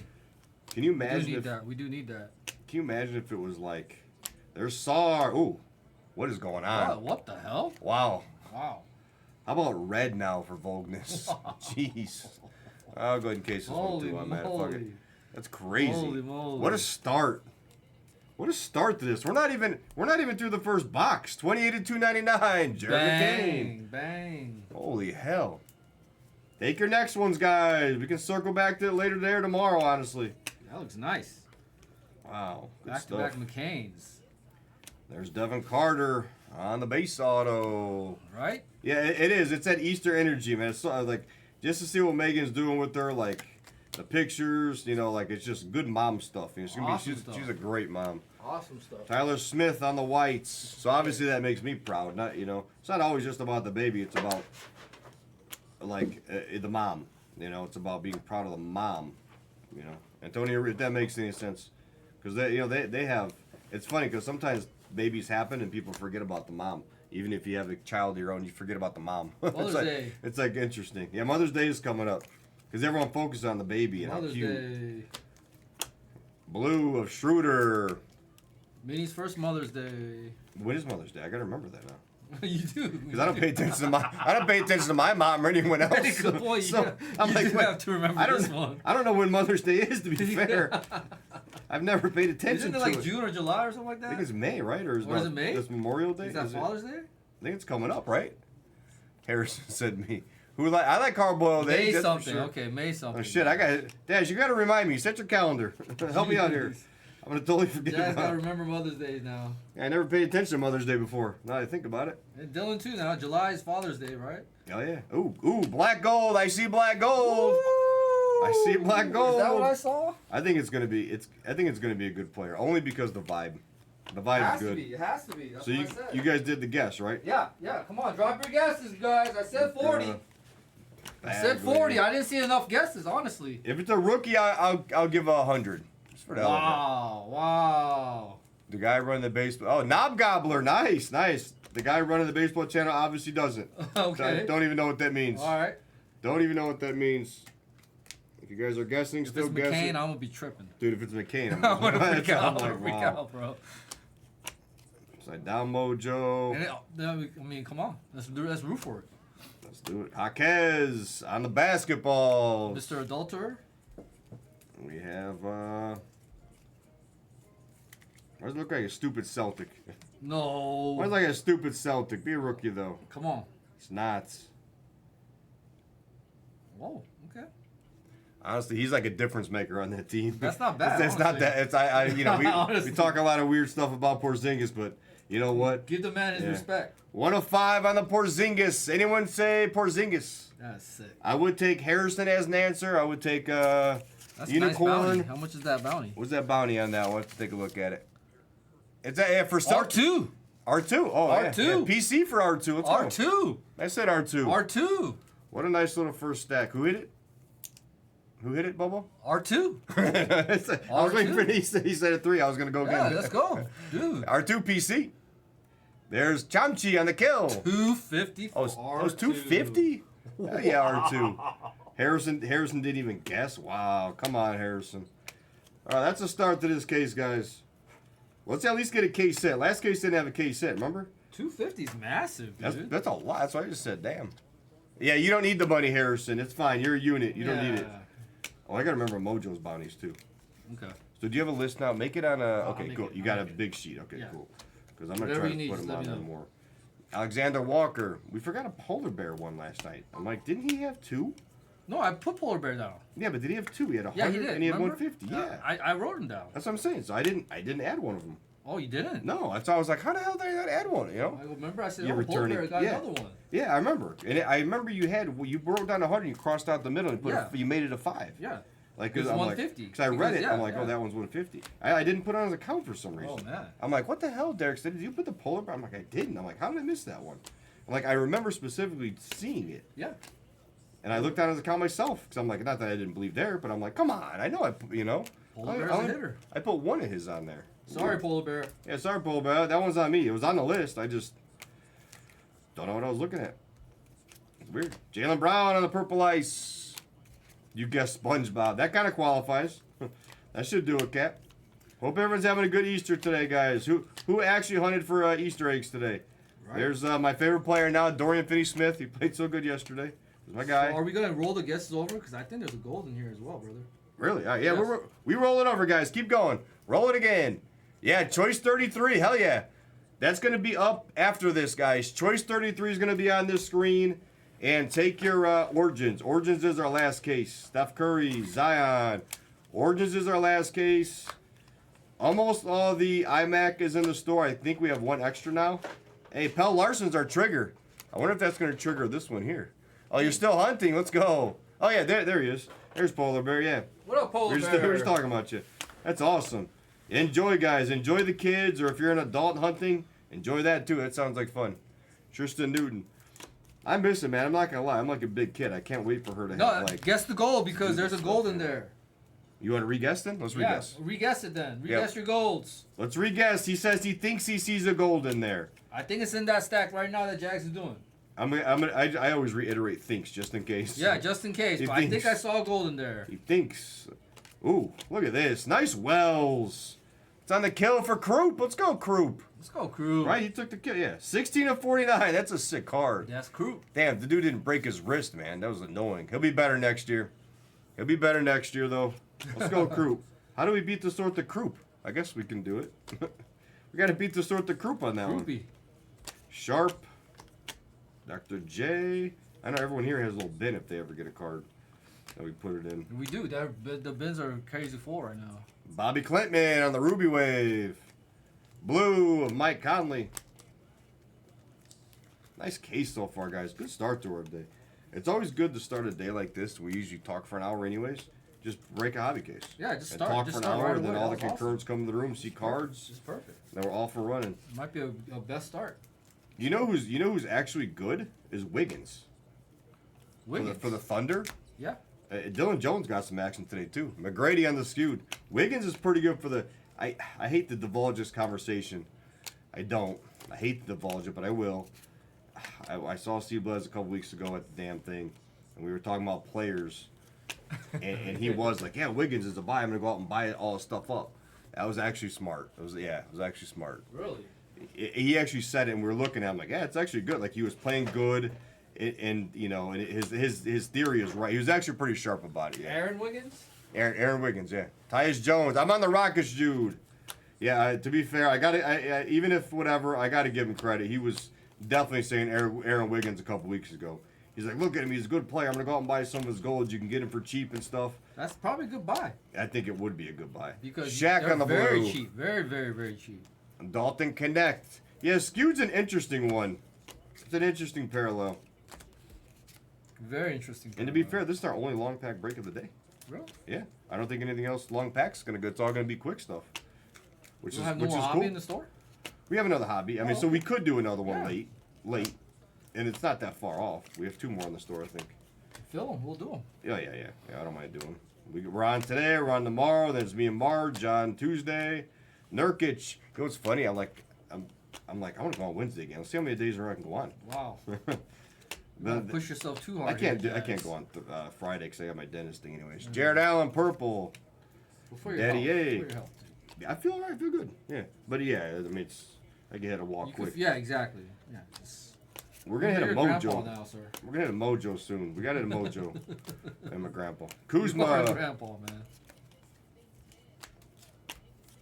A: Can you
B: We do
A: imagine
B: need
A: if
B: that. We do need that.
A: Can you imagine if it was like there's SAR? Ooh, what is going on?
B: What the hell?
A: Wow.
B: Wow.
A: How about red now for Vogness? Jeez. I'll go ahead and case this one
B: Holy
A: too. I'm mad. Fuck it.
B: moly.
A: That's crazy.
B: Holy moly.
A: What a start. What a start to this. We're not even through the first box. 28 to 299. Jared McCain.
B: Bang. Bang.
A: Holy hell. Take your next ones, guys. We can circle back to it later today or tomorrow, honestly.
B: That looks nice.
A: Wow. Good
B: Back
A: stuff.
B: to back McCain's.
A: There's Devin Carter on the base auto.
B: Right?
A: Yeah, it is. It's that Easter energy, man. It's so, like, just to see what Megan's doing with her, like, the pictures, you know, like, it's just good mom stuff. You know, she's,
B: Awesome stuff.
A: she's a great mom.
B: Awesome stuff.
A: Tyler Smith on the whites. So obviously that makes me proud. Not, you know, it's not always just about the baby. It's about, like, the mom. You know, it's about being proud of the mom. You know, Antonio, if that makes any sense, because they have. It's funny because sometimes babies happen and people forget about the mom. Even if you have a child of your own, you forget about the mom.
B: Mother's Day.
A: It's like interesting. Yeah, Mother's Day is coming up because everyone focuses on the baby and
B: Mother's
A: how cute.
B: Day.
A: Blue of Schroeder.
B: Minnie's first Mother's Day.
A: When is Mother's Day? I gotta remember that now.
B: You do.
A: Because I don't pay attention to my mom or anyone else.
B: That's a good point.
A: I'm
B: you
A: like,
B: do
A: wait,
B: have to remember
A: I don't,
B: this one.
A: I don't know when Mother's Day is, to be fair. I've never paid attention
B: Isn't it
A: to
B: like
A: it.
B: June or July or something like
A: I
B: that?
A: think it's May, right? Or is
B: it May?
A: It's Memorial Day.
B: Is that
A: Is it?
B: Father's Day?
A: I think it's coming up, right? Harrison said me. I like hard-boiled
B: May
A: eggs. That's for
B: something.
A: sure.
B: Okay, May something.
A: Oh shit! Dash, you gotta remind me. Set your calendar. Help me out here.
B: Jeez.
A: I'm gonna totally forget
B: Dad's
A: about
B: gotta
A: it.
B: remember Mother's Day now.
A: I never paid attention to Mother's Day before. Now that I think about it.
B: And Dylan too now. July is Father's Day, right?
A: Oh yeah. Ooh, black gold. I see black gold. I see black gold.
B: Is that what I saw?
A: I think it's gonna be a good player only because the vibe. The vibe is good.
B: It has to be. That's
A: So
B: what I said.
A: you guys did the guess, right?
B: Yeah. Come on, drop your guesses, guys. I said 40. I said 40. I didn't see enough guesses, honestly.
A: If it's a rookie, I'll give 100. Just for the hell of it.
B: Wow.
A: The guy running the baseball. Oh, Knob Gobbler. Nice. The guy running the baseball channel obviously doesn't.
B: Okay.
A: I don't even know what that means.
B: All right.
A: Don't even know what that means. If you guys are guessing,
B: If
A: still
B: it's
A: guess
B: McCain,
A: it.
B: I'm gonna be tripping.
A: Dude, if it's McCain,
B: I'm gonna freak out.
A: I'm
B: I'm gonna
A: like,
B: freak
A: wow.
B: out, bro.
A: Upside down mojo.
B: And I mean, come on. Let's root for it.
A: Let's do it. Jaquez on the basketball.
B: Mr. Adulterer.
A: We have, why does it look like a stupid Celtic?
B: No.
A: Why does it look like a stupid Celtic? Be a rookie, though.
B: Come on.
A: It's not.
B: Whoa. Okay.
A: Honestly, he's like a difference maker on that team.
B: That's not bad,
A: It's not
B: honestly.
A: that. It's I you know, we
B: Honestly.
A: talk a lot of weird stuff about Porzingis, but you know what?
B: Give the man his
A: Yeah.
B: respect.
A: 105 on the Porzingis. Anyone say Porzingis?
B: That's sick.
A: I would take Harrison as an answer. I would take
B: That's a nice bounty.
A: Unicorn.
B: How much is that bounty?
A: What's that bounty on that one? Let's take a look at it. It's for
B: Start
A: Celtic.
B: two.
A: R2. Oh,
D: R2.
A: Yeah. PC for R2. Let's
D: R2.
A: go. I said R2.
D: R2.
A: What a nice little first stack. Who hit it? Who hit it, Bubba?
D: R2.
A: I was waiting for he said a 3. I was going to go
D: Yeah,
A: again.
D: let's go. Dude.
A: R2 PC. There's Chamchi on the kill.
D: 250 for
A: Oh, it was
D: R2.
A: 250? Hell yeah, R2. Harrison didn't even guess. Wow. Come on, Harrison. All right, that's a start to this case, guys. Let's at least get a case set. Last case didn't have a case set, remember?
D: 250 is massive, dude.
A: That's a lot. That's what I just said. Damn. Yeah, you don't need the money, Harrison. It's fine. You're a unit. You don't need it. Oh, I got to remember Mojo's bounties, too.
D: Okay.
A: So do you have a list now? Make it on a... Okay,
D: make
A: cool.
D: it.
A: You got a big sheet. Okay,
D: Yeah.
A: cool. Because I'm going to
D: Whatever
A: try
D: you
A: to
D: need,
A: put
D: just
A: him
D: let
A: on
D: me
A: there
D: know.
A: more. Alexander Walker. We forgot a polar bear one last night. I'm like, didn't he have 2?
D: No, I put Polar Bear down.
A: Yeah, but did he have 2? He had 100
D: Yeah, he did.
A: and he had
D: remember?
A: 150. Yeah.
D: I wrote him down.
A: That's what I'm saying. So I didn't add one of them.
D: Oh, you didn't?
A: No, that's why I was like, how the hell did I not add one? You know?
D: I remember I said,
A: You're
D: oh, Polar
A: returning-
D: Bear got
A: yeah.
D: another one.
A: Yeah, I remember. And I remember you broke down 100 and you crossed out the middle and put
D: Yeah.
A: you made it a 5.
D: Yeah.
A: Like,
D: It was
A: I'm
D: 150.
A: Like, because I read it,
D: Yeah,
A: I'm like,
D: yeah.
A: oh, that one's 150. I didn't put it on his account for some reason.
D: Oh, man.
A: I'm like, what the hell, Derek said? Did you put the polar bear? I'm like, I didn't. I'm like, how did I miss that one? I'm like, I remember specifically seeing it.
D: Yeah.
A: And I looked down his account myself because I'm like, not that I didn't believe Derek, but I'm like, come on, I know you know.
D: Polar Bear's a hitter.
A: I put one of his on there.
D: Sorry, Polar Bear.
A: Yeah, sorry, Polar Bear. That one's on me. It was on the list. I just don't know what I was looking at. It's weird. Jaylen Brown on the purple ice. You guessed SpongeBob. That kind of qualifies. That should do it, Cap. Hope everyone's having a good Easter today, guys. Who actually hunted for Easter eggs today?
D: Right.
A: There's my favorite player now, Dorian Finney-Smith. He played so good yesterday. He's my guy.
D: So are we going to roll the guesses over? Because I think there's a gold in here as well, brother.
A: Really? Yeah,
D: Yes.
A: we roll it over, guys. Keep going. Roll it again. Yeah, choice 33. Hell yeah. That's going to be up after this, guys. Choice 33 is going to be on this screen. And take your Origins. Origins is our last case. Steph Curry, Zion. Origins is our last case. Almost all the iMac is in the store. I think we have one extra now. Hey, Pell Larson's our trigger. I wonder if that's going to trigger this one here. Oh, you're still hunting. Let's go. Oh, yeah, there he is. There's Polar Bear, yeah.
D: What up, Polar
A: We
D: Bear?
A: were just talking about you. That's awesome. Enjoy, guys. Enjoy the kids, or if you're an adult hunting, enjoy that too. That sounds like fun. Tristan Newton. I miss him, man. I'm not going to lie. I'm like a big kid. I can't wait for her to
D: No,
A: have, like...
D: guess the gold because there's a gold in there.
A: You want to re-guess then? Let's
D: Yeah,
A: re-guess.
D: re-guess it then.
A: Yep.
D: Re-guess your golds.
A: Let's re-guess. He says he thinks he sees a gold in there.
D: I think it's in that stack right now that Jags is doing.
A: I always reiterate thinks just in case.
D: Yeah, just in case.
A: He
D: But I think
A: thinks.
D: I saw a gold in there.
A: He thinks. Ooh, look at this. Nice Wells. It's on the kill for Croup. Let's go, Croup.
D: Let's go, Crew.
A: Right, he took the kill. Yeah, 16 of 49. That's a sick card.
D: That's Crew.
A: Damn, the dude didn't break his wrist, man. That was annoying. He'll be better next year. He'll be better next year, though. Let's go, Croup. How do we beat the sort the Croup? I guess we can do it. We got to beat the sort the Croup on that one.
D: Croupy.
A: Sharp. Dr. J. I know everyone here has a little bin if they ever get a card that we put it in.
D: We do. The bins are crazy full right now.
A: Bobby Clintman on the Ruby Wave. Blue of Mike Conley. Nice case so far, guys. Good start to our day. It's always good to start a day like this. We usually talk for an hour anyways. Just break a hobby case.
D: Yeah, just
A: And
D: start.
A: talk
D: Just
A: for an
D: start
A: hour,
D: right
A: and then
D: away.
A: all the
D: That's awesome.
A: concurrents come to the room, see cards.
D: It's perfect.
A: Then we're all for running.
D: Might be a best start.
A: You know who's actually good is Wiggins.
D: Wiggins.
A: For the Thunder.
D: Yeah.
A: Dylan Jones got some action today too. McGrady on the skewed. Wiggins is pretty good for the. I hate to divulge this conversation. I don't. I hate to divulge it, but I will. I saw Steve Blaz a couple weeks ago at the damn thing, and we were talking about players, and he was like, "Yeah, Wiggins is a buy. I'm gonna go out and buy all his stuff up." That was actually smart. It was actually smart.
D: Really?
A: He actually said it, and we were looking at him like, "Yeah, it's actually good." Like he was playing good. And you know, and his theory is right. He was actually pretty sharp about it. Yeah.
D: Aaron Wiggins?
A: Aaron Wiggins, yeah. Tyus Jones. I'm on the Rockets, Jude. Yeah, to be fair, I got to even if whatever, I got to give him credit. He was definitely saying Aaron Wiggins a couple weeks ago. He's like, look at him, he's a good player. I'm gonna go out and buy some of his gold. You can get him for cheap and stuff.
D: That's probably a good buy.
A: I think it would be a good buy.
D: Because
A: Shaq
D: they're
A: on the
D: very
A: blue.
D: cheap. Very, very, very cheap.
A: Dalton Connect. Yeah, Skewed's an interesting one. It's an interesting parallel.
D: Very interesting.
A: And to be fair, this is our only long pack break of the day.
D: Really?
A: Yeah, I don't think anything else long pack's gonna go. It's all gonna be quick stuff, which
D: You
A: is
D: don't have no
A: which
D: more
A: is
D: hobby
A: cool.
D: in the store?
A: We have another hobby. I mean, so we could do another one
D: Yeah.
A: late, and it's not that far off. We have 2 more in the store, I think.
D: Fill them. We'll do them.
A: Yeah. I don't mind doing. We're on today. We're on tomorrow. Then it's me and Marge on Tuesday. Nurkic. You know what's funny? I'm like, I want to go on Wednesday again. Let's see how many days in a row I can go on.
D: Wow. Push yourself too hard.
A: I can't go on Friday because I got my dentist thing anyways. Jared Allen, purple.
D: Before your
A: Daddy
D: health.
A: A.
D: For your health.
A: Yeah, I feel alright. I feel good. Yeah, but yeah, I mean, I get to walk quick.
D: Yeah, exactly. Yeah.
A: We're gonna hit a
D: You're grandpa
A: mojo.
D: now, sir.
A: We're gonna hit a mojo soon. We got to hit a mojo. And my grandpa.
D: You are
A: Kuzma.
D: grandpa, man.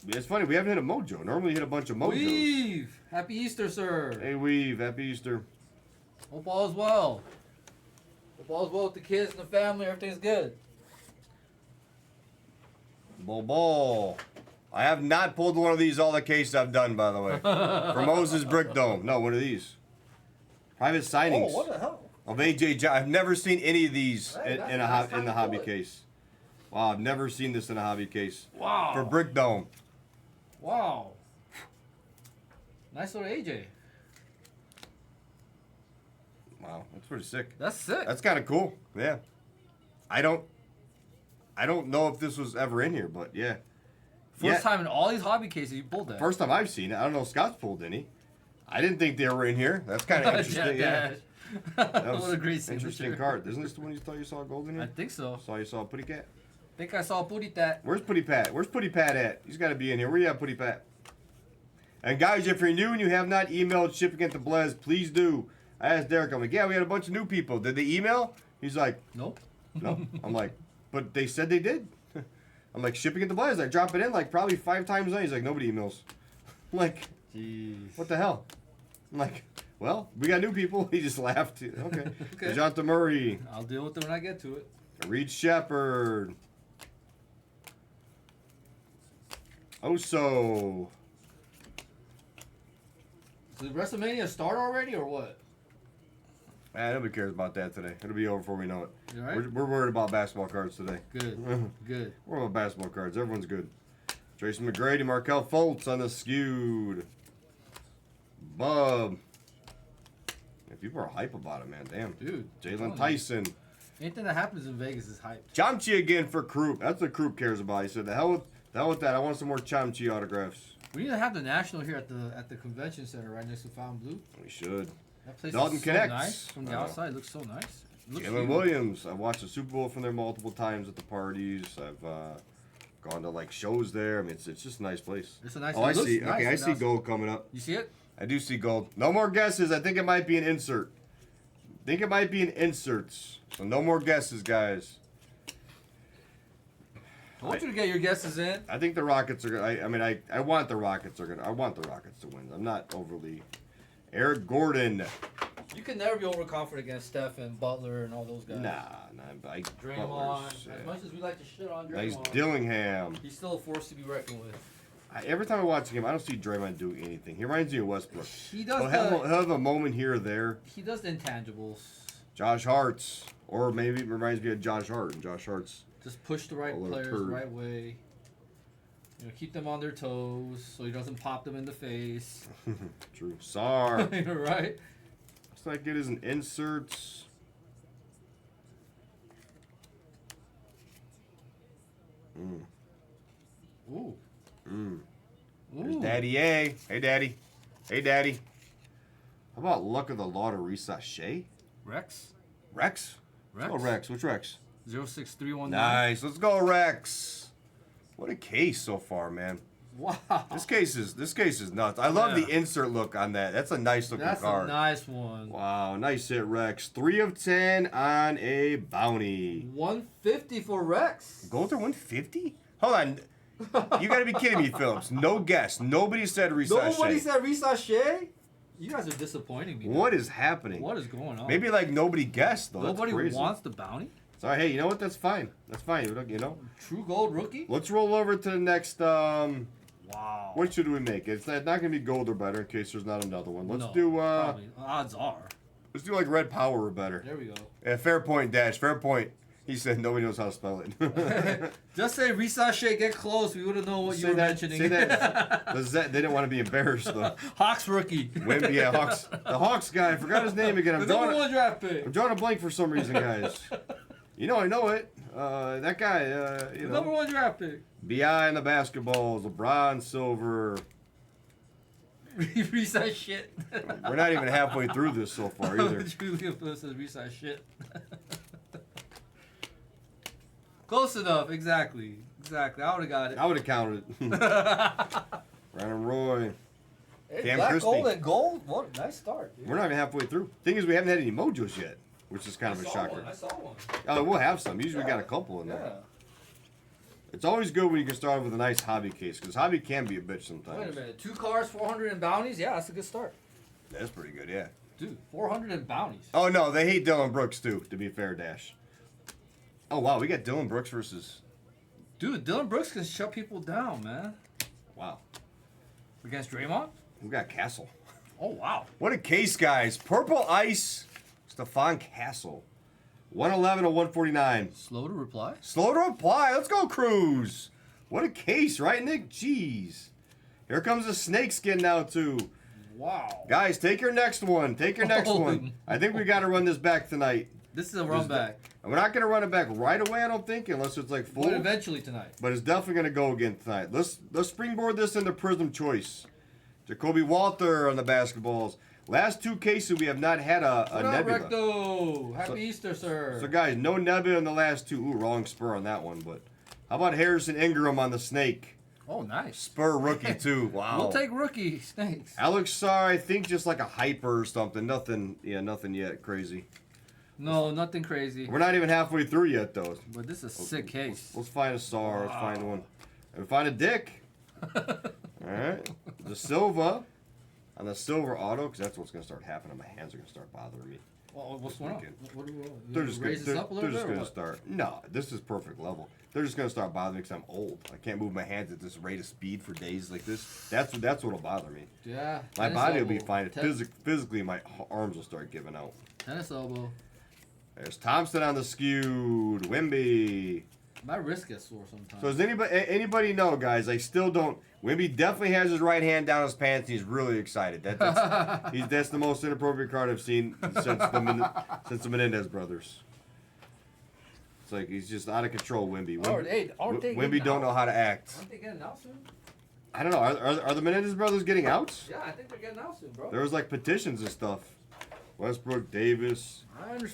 A: It's funny. We haven't hit a mojo. Normally we hit a bunch of mojos.
D: Weave. Happy Easter, sir.
A: Hey, Weave. Happy Easter.
D: Hope all is well. Hope all is well with the kids and the family. Everything's good.
A: Ball. I have not pulled one of these all the case I've done, by the way. For Moses Brick Dome. No, one of these. Private signings.
B: Oh, what the hell?
A: Of AJ John. I've never seen any of these
B: Hey,
A: in the hobby case. Wow, I've never seen this in a hobby case.
D: Wow.
A: For Brick Dome.
D: Wow. Nice little AJ.
A: Wow, that's pretty sick.
D: That's sick.
A: That's kind of cool. Yeah. I don't know if this was ever in here, but yeah.
D: First time in all these hobby cases you pulled that.
A: First time I've seen it. I don't know if Scott's pulled any. I didn't think they were in here. That's kind of interesting. Yeah. That was
D: What a great
A: interesting
D: signature.
A: card. Isn't this the one you thought you saw gold in
D: I
A: here?
D: think so.
A: Saw you saw Putty Cat?
D: Think I saw Pooty that.
A: Where's Putty Pat? Where's Putty Pat at? He's got to be in here. Where you at, Putty Pat? And guys, if you're new and you have not emailed shipping at the Blez, please do. I asked Derek, I'm like, yeah, we had a bunch of new people. Did they email? He's like,
D: Nope.
A: no. I'm like, but they said they did. I'm like, shipping at the Blez. I drop it in like probably 5 times a night. He's like, nobody emails. I'm like,
D: Jeez.
A: what the hell? I'm like, well, we got new people. He just laughed. Okay.
D: Okay.
A: DeJounte Murray.
D: I'll deal with it when I get to it.
A: Reed Shepard. Oso.
D: So did WrestleMania start already or what?
A: Nobody cares about that today. It'll be over before we know it.
D: You all right?
A: We're worried about basketball cards today.
D: Good. Good.
A: We're about basketball cards. Everyone's good. Tracy McGrady, Markel Fultz on the skewed. Bub. Yeah, people are hype about it, man. Damn.
D: Dude.
A: Jalen Tyson.
D: Anything that happens in Vegas is hyped.
A: Chomchi again for Croup. That's what Croup cares about. He said, the hell with that. I want some more Chomchi autographs.
D: We need to have the National here at the convention center right next to Fontainebleau.
A: We should.
D: That place
A: Dalton
D: is so
A: connects.
D: nice from the outside. It looks so nice. It looks
A: Jalen
D: huge.
A: Williams. I've watched the Super Bowl from there multiple times at the parties. I've gone to like shows there. I mean, it's just a nice place.
D: It's a nice.
A: Oh, I
D: it looks
A: see.
D: nice
A: Okay, I
D: from
A: see
D: the outside.
A: gold coming up.
D: You see it?
A: I do see gold. No more guesses. I think it might be an insert. I think it might be an inserts. So no more guesses, guys.
D: I want you to get your guesses in.
A: I think the Rockets are gonna. I want the Rockets are gonna. I want the Rockets to win. I'm not overly. Eric Gordon.
B: You can never be overconfident against Steph and Butler and all those guys.
A: Nah.
B: Draymond.
A: Butler's,
B: As much as we like to shit on
A: Nice
B: Draymond,
A: Dillingham.
B: he's still a force to be reckoned with.
A: Every time I watch him, I don't see Draymond doing anything. He reminds me of Westbrook.
D: He does.
A: He'll have a moment here or there.
D: He does the intangibles.
A: Josh Hart's, or maybe it reminds me of Josh Hart. And Josh Hart's.
D: Just push the right
A: A little
D: players
A: turd.
D: the right way. You know, keep them on their toes so he doesn't pop them in the face.
A: True. Sar.
D: Right?
A: Looks like it is an inserts.
D: Ooh.
A: There's
D: Ooh.
A: Daddy A. Hey, Daddy. Hey, Daddy. How about Luck of the Lottery Sachet?
D: Rex?
A: Rex?
D: Rex?
A: Oh, Rex. Which Rex?
D: 06319.
A: Nice. Let's go, Rex. What a case so far, man.
D: Wow.
A: This case is nuts. I love the
D: Yeah.
A: insert look on that. That's a nice looking
D: That's
A: card.
D: a nice one.
A: Wow, nice hit, Rex. 3 of 10 on a bounty.
B: 150 for Rex.
A: Gold to 150? Hold on. You gotta be kidding me, Phillips. No guess. Nobody said Reese
B: Nobody
A: Sachet.
B: said Risa Shea.
D: You guys are disappointing me.
A: What is happening?
D: What is going on?
A: Maybe like nobody guessed though.
D: Nobody
A: That's crazy.
D: wants the bounty?
A: Sorry, hey, you know what? That's fine. That's fine. You know.
D: True gold rookie?
A: Let's roll over to the next.
D: Wow.
A: What should we make? It's not gonna be gold or better in case there's not another one. Let's
D: No,
A: do.
D: probably. Odds are.
A: Let's do like red power or better.
D: There we go.
A: Yeah, fair point, Dash. Fair point. He said nobody knows how to spell it.
D: Just say Risashe, get close. We wouldn't know what you were mentioning.
A: Say that. They didn't want to be embarrassed though.
D: Hawks rookie.
A: Wimby, yeah, Hawks. The Hawks guy. I forgot his name again.
D: The number 1 draft pick.
A: I'm drawing a blank for some reason, guys. You know, I know it. That guy. You know.
D: Number 1 draft pick.
A: Bi in the basketballs. LeBron, Silver.
D: Resize shit.
A: We're not even halfway through this so far either.
D: Julian Phillips says resize shit. Close enough, exactly. I would have got it.
A: I would have counted it. Brandon Roy.
B: Hey,
A: Cam
B: black
A: Christie.
B: gold and gold. What nice start. Dude.
A: We're not even halfway through. Thing is, we haven't had any mojos yet, which is kind of a shocker.
B: I saw one.
A: Oh, we'll have some. Usually we got a couple in there.
B: Yeah.
A: It's always good when you can start with a nice hobby case, because hobby can be a bitch sometimes.
B: Wait a minute. 2 cards, 400 in bounties. Yeah, that's a good start.
A: That's pretty good, yeah.
D: Dude, 400 in bounties.
A: Oh, no, they hate Dylan Brooks, too, to be fair, Dash. Oh, wow, we got Dylan Brooks versus...
D: Dude, Dylan Brooks can shut people down, man.
A: Wow.
D: Against Draymond?
A: We got Castle.
D: Oh, wow.
A: What a case, guys. Purple Ice, Stephon Castle. 111 to 149.
D: Slow to reply?
A: Slow to reply. Let's go, Cruz. What a case, right, Nick? Jeez. Here comes the snake skin now, too.
D: Wow.
A: Guys, take your next one. Take your next one. I think we got to run this back tonight.
D: This is a run back.
A: And we're not going to run it back right away, I don't think, unless it's like full.
D: But eventually tonight.
A: But it's definitely going to go again tonight. Let's springboard this into Prizm Choice. Jacoby Walter on the basketballs. Last 2 cases, we have not had a nebula.
D: Recto. Happy Easter, sir.
A: So, guys, no nebula in the last 2. Ooh, wrong spur on that one. But how about Harrison Ingram on the snake?
D: Oh, nice.
A: Spur rookie, too. Wow.
D: We'll take rookie snakes.
A: Alex Sarr, I think just like a hyper or something. Nothing yet crazy.
D: No, nothing crazy.
A: We're not even halfway through yet, though.
D: But this is a sick case.
A: Let's find a Sarr. Let's find one. And find a Dick. All right. The Silva. On the silver auto, because that's what's going to start happening. My hands are going to start bothering me.
D: Well, what's going on? What do we
A: They're just
D: raise this up a little bit?
A: going to start. No, this is perfect level. They're just going to start bothering me because I'm old. I can't move my hands at this rate of speed for days like this. That's what'll bother me.
D: Yeah.
A: My body will be fine. Physically, my arms will start giving out.
D: Tennis elbow.
A: There's Thompson on the skewed. Wimby.
D: My wrist gets sore sometimes.
A: So does anybody know, guys? I still don't. Wimby definitely has his right hand down his pants. He's really excited. That's the most inappropriate card I've seen since the Menendez brothers. It's like he's just out of control, Wimby. Wimby don't know how to act.
D: Aren't they getting out soon?
A: I don't know. Are the Menendez brothers getting out?
D: Yeah, I think they're getting out soon, bro.
A: There was like petitions and stuff. Westbrook, Davis.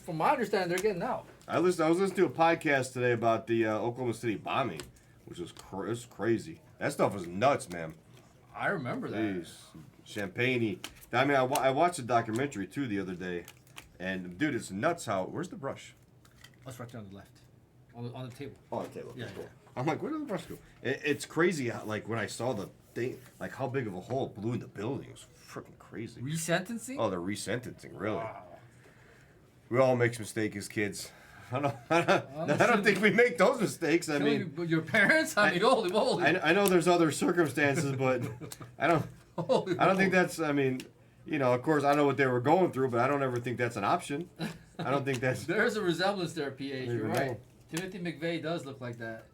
B: From my understanding, they're getting out.
A: I was listening to a podcast today about the Oklahoma City bombing, which was crazy. That stuff was nuts, man.
D: I remember that.
A: Jeez. Champagne. I mean, I watched a documentary, too, the other day. And, dude, it's nuts how... Where's the brush?
D: That's right there on the left. On the table.
A: Oh, on the table.
D: Yeah,
A: Cool.
D: yeah.
A: I'm like, where did the brush go? It's crazy, how, like, when I saw the thing, like, how big of a hole it blew in the building. It was freaking crazy.
D: Resentencing?
A: Oh, they're resentencing, really.
D: Wow.
A: We all make mistakes as kids. I don't think we make those mistakes. I mean,
D: your parents? I mean, holy moly.
A: I know there's other circumstances, but I don't think that's. I mean, you know, of course, I know what they were going through, but I don't ever think that's an option. I don't think that's.
D: There's a resemblance there, PH. You're right.
A: Know.
D: Timothy McVeigh does look like that.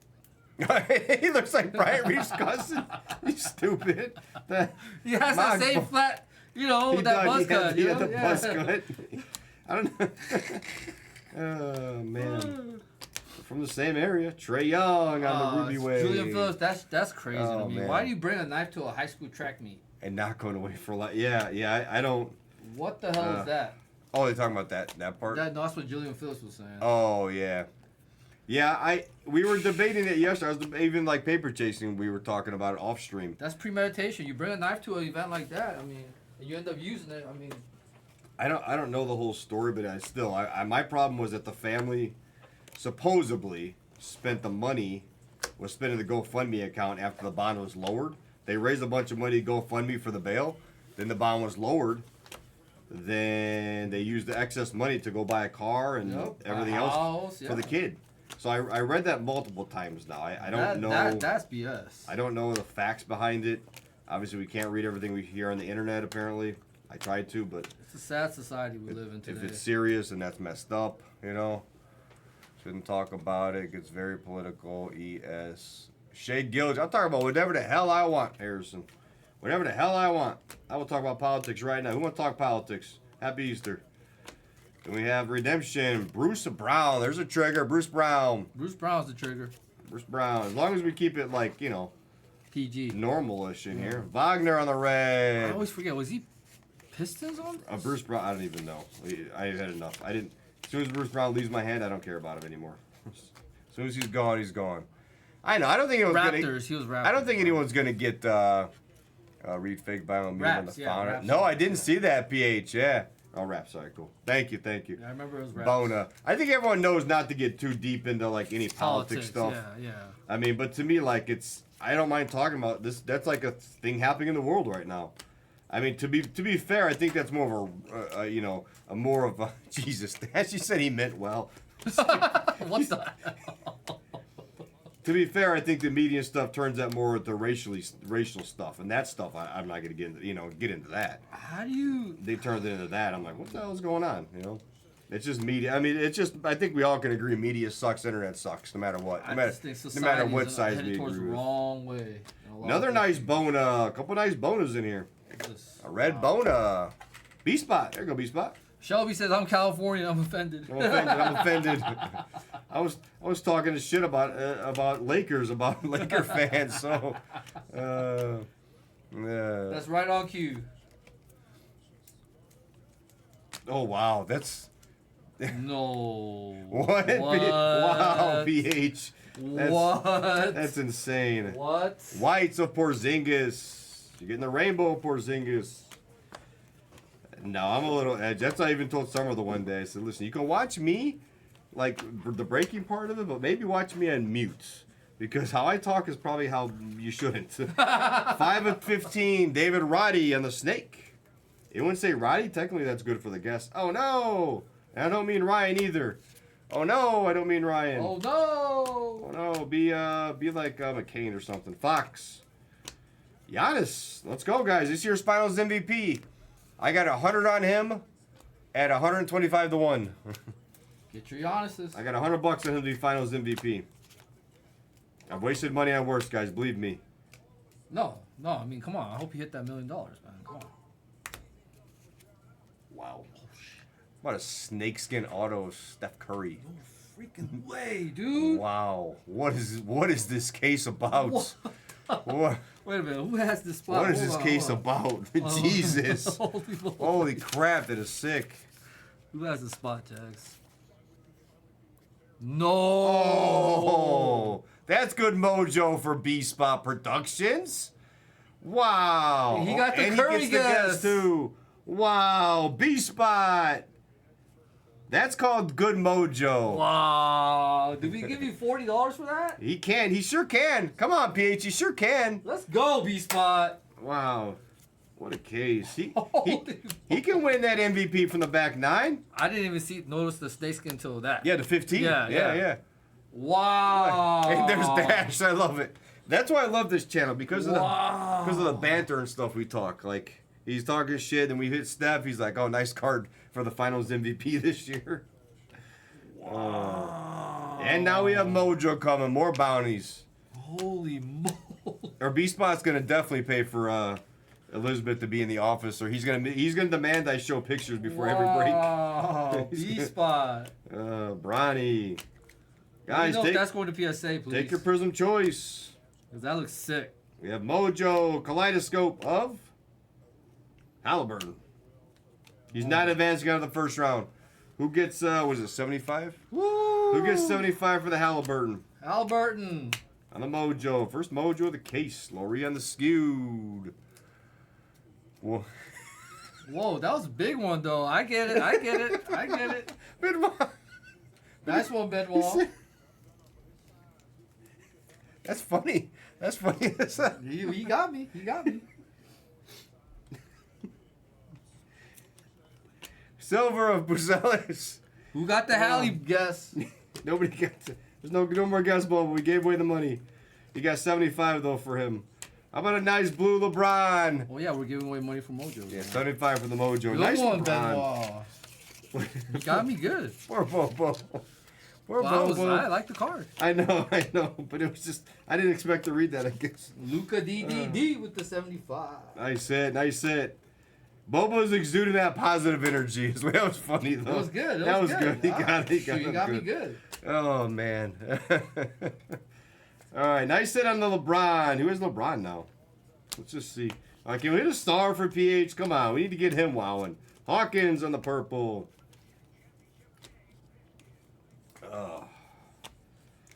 A: He looks like Brian Reeves' cousin. He's stupid.
D: He has that same flat, that buzz cut.
A: He had the buzz cut. I don't know. Oh, man. From the same area. Trey Young on the Ruby Way.
D: Julian Phillips, that's crazy to me.
A: Man.
D: Why do you bring a knife to a high school track meet?
A: And not going away for life. Yeah, I don't.
D: What the hell is that?
A: Oh, they're talking about that part?
D: That's what Julian Phillips was saying.
A: Oh, yeah. Yeah, we were debating it yesterday. I was even like paper chasing. We were talking about it off stream.
D: That's premeditation. You bring a knife to an event like that, I mean, and you end up using it, I mean.
A: I don't know the whole story, but my problem was that the family supposedly spent the money, was spending the GoFundMe account after the bond was lowered. They raised a bunch of money to GoFundMe for the bail. Then the bond was lowered. Then they used the excess money to go buy a car and everything else for the kid. So I read that multiple times now. I don't know.
D: That's BS.
A: I don't know the facts behind it. Obviously, we can't read everything we hear on the internet, apparently. I tried to, but...
D: It's a sad society we live in today.
A: If it's serious and that's messed up, Shouldn't talk about it. Gets very political. ES. Shay Gilge. I'll talk about whatever the hell I want, Harrison. Whatever the hell I want. I will talk about politics right now. Who want to talk politics? Happy Easter. Then we have Redemption. Bruce Brown. There's a trigger. Bruce Brown.
D: Bruce Brown's the trigger.
A: Bruce Brown. As long as we keep it like, you know,
D: PG.
A: normal-ish in here. Wagner on the
D: I
A: red.
D: always forget. Was he Pistons on?
A: Bruce Brown. I don't even know. I've had enough. I didn't. As soon as Bruce Brown leaves my hand, I don't care about him anymore. As soon as he's gone, he's gone. I know. I don't think anyone's
D: Raptors.
A: gonna.
D: He was Raptors.
A: I don't think anyone's gonna get read fake by on me on the
D: Raps, yeah,
A: founder.
D: Raps.
A: No, I didn't see that. PH. Yeah. Oh, rap. Sorry. Cool. Thank you.
D: Yeah, I remember it was Raps.
A: Bona. I think everyone knows not to get too deep into like any politics stuff.
D: Yeah.
A: I mean, but to me, like I don't mind talking about this. That's like a thing happening in the world right now. I mean, to be fair, I think that's more of a more of a Jesus. As you said, he meant well.
D: What the hell?
A: To be fair, I think the media stuff turns out more into racial stuff, and that stuff I'm not gonna get into that.
D: How do you?
A: They turned it into that. I'm like, what the hell is going on? You know, it's just media. I mean, it's just. I think we all can agree media sucks, internet sucks, no matter what. No matter what size we agree with.
D: Wrong way.
A: Another nice Bona. A couple nice Bonas in here. A red Bona. B-Spot. There you go, B-Spot.
D: Shelby says, I'm Californian. I'm offended.
A: I'm offended. I was talking shit about Lakers, about Laker fans. So,
D: That's right on cue.
A: Oh wow, that's
D: No.
A: what? Wow, BH.
D: What?
A: That's insane.
D: What?
A: Whites of Porzingis. You're getting the rainbow of Porzingis. No, I'm a little edge. That's what I even told Summer the one day. I said, listen, you can watch me, like, the breaking part of it, but maybe watch me on mute. Because how I talk is probably how you shouldn't. 5 of 15, David Roddy on the snake. You wouldn't say Roddy? Technically, that's good for the guest. Oh, no. I don't mean Ryan either. Oh, no, I don't mean Ryan.
D: Oh, no.
A: Oh, no. Be like McCain or something. Fox. Giannis. Let's go, guys. This year's Finals MVP. I got 100 on him at 125 to 1.
D: Get your Giannis's.
A: I got $100 on him to be Finals MVP. I've wasted money on worse, guys. Believe me.
D: No. I mean, come on. I hope you hit that $1 million, man. Come on.
A: Wow. What a snakeskin auto, Steph Curry.
D: No freaking way, dude.
A: Wow. What is this case about? What?
D: Wait a minute. Who has this spot?
A: What is this case about? Jesus. Holy crap, that is sick.
D: Who has the spot, Jags? No.
A: Oh, that's good mojo for B-Spot Productions. Wow.
D: He got the
A: and
D: Curry
A: he gets the guest too. Wow, B-Spot. That's called good mojo.
D: Wow. Did we give you $40 for that?
A: He can. He sure can. Come on, PH. He sure can.
D: Let's go, B-Spot.
A: Wow. What a case. He can win that MVP from the back 9.
D: I didn't even notice the snakeskin until that.
A: Yeah, the 15.
D: Yeah. Wow.
A: And there's Dash. I love it. That's why I love this channel because of the banter and stuff we talk. Like, he's talking shit and we hit Steph. He's like, oh, nice card for the Finals MVP this year. Wow. And now we have Mojo coming. More bounties.
D: Holy moly.
A: Or B-Spot's going to definitely pay for Elizabeth to be in the office, or he's gonna demand I show pictures before every break.
D: Wow, B-Spot.
A: Bronny. Guys,
D: that's going to PSA, please.
A: Take your Prizm choice.
D: Because that looks sick.
A: We have Mojo Kaleidoscope of Halliburton. He's not advancing out of the first round. Who gets, was it 75?
D: Woo!
A: Who gets 75 for the Halliburton?
D: Halliburton.
A: On the Mojo. First Mojo of the case. Laurie on the skewed. Whoa.
D: Whoa, that was a big one, though. I get it.
A: Benoit.
D: Nice one, Benoit.
A: That's funny.
D: He got me.
A: Silver of Buzelis.
D: Who got the Halley guess?
A: Nobody got it. There's no more guess ball, but we gave away the money. You got 75 though for him. How about a nice blue LeBron?
D: Oh yeah, we're giving away money for Mojo.
A: Yeah, 75 for the Mojo.
D: Good
A: Nice
D: one,
A: LeBron.
D: Benoit. You got me good.
A: Poor Bobo. Poor
D: Well,
A: Bobo.
D: I like the card.
A: I know, but it was just I didn't expect to read that. I guess.
D: Luca DDD with the 75.
A: Nice hit. Bobo's exuding that positive energy. That was funny though.
D: That was good.
A: That was good. He got
D: me good.
A: Oh man. All right, nice hit on the LeBron. Who is LeBron now? Let's just see. All right, can we hit a star for PH? Come on, we need to get him wowing. Hawkins on the purple. Oh.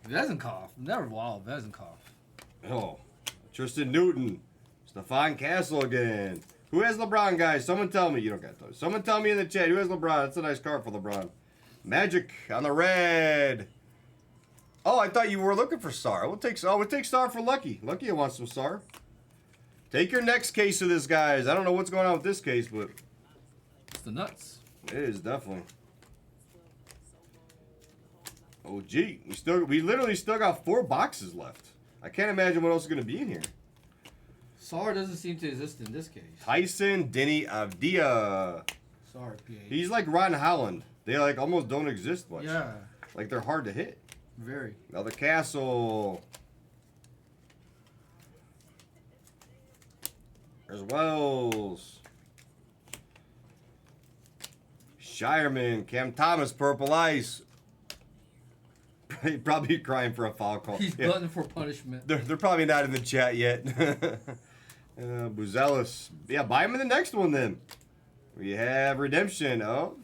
D: Vezenkov. Never wow, Vezenkov.
A: Oh. Tristan Newton. Stephon Castle again. Who has LeBron, guys? Someone tell me. You don't got those. Someone tell me in the chat. Who has LeBron? That's a nice card for LeBron. Magic on the red. Oh, I thought you were looking for Star. We'll take Star for Lucky. Lucky wants some Star. Take your next case of this, guys. I don't know what's going on with this case, but
D: It's the nuts.
A: it is definitely. Oh, gee. We literally still got 4 boxes left. I can't imagine what else is going to be in here.
D: SAR doesn't seem to exist in this case.
A: Tyson Denny Avdia.
D: Sorry, PH.
A: He's like Ron Holland. They like almost don't exist much.
D: Yeah,
A: Like they're hard to hit.
D: very.
A: Another Castle. There's Wells. Shireman. Cam Thomas. Purple Ice. He'd probably be crying for a foul call.
D: He's buttoned for punishment.
A: They're probably not in the chat yet. Buzelis. Yeah, buy him in the next one then. We have redemption of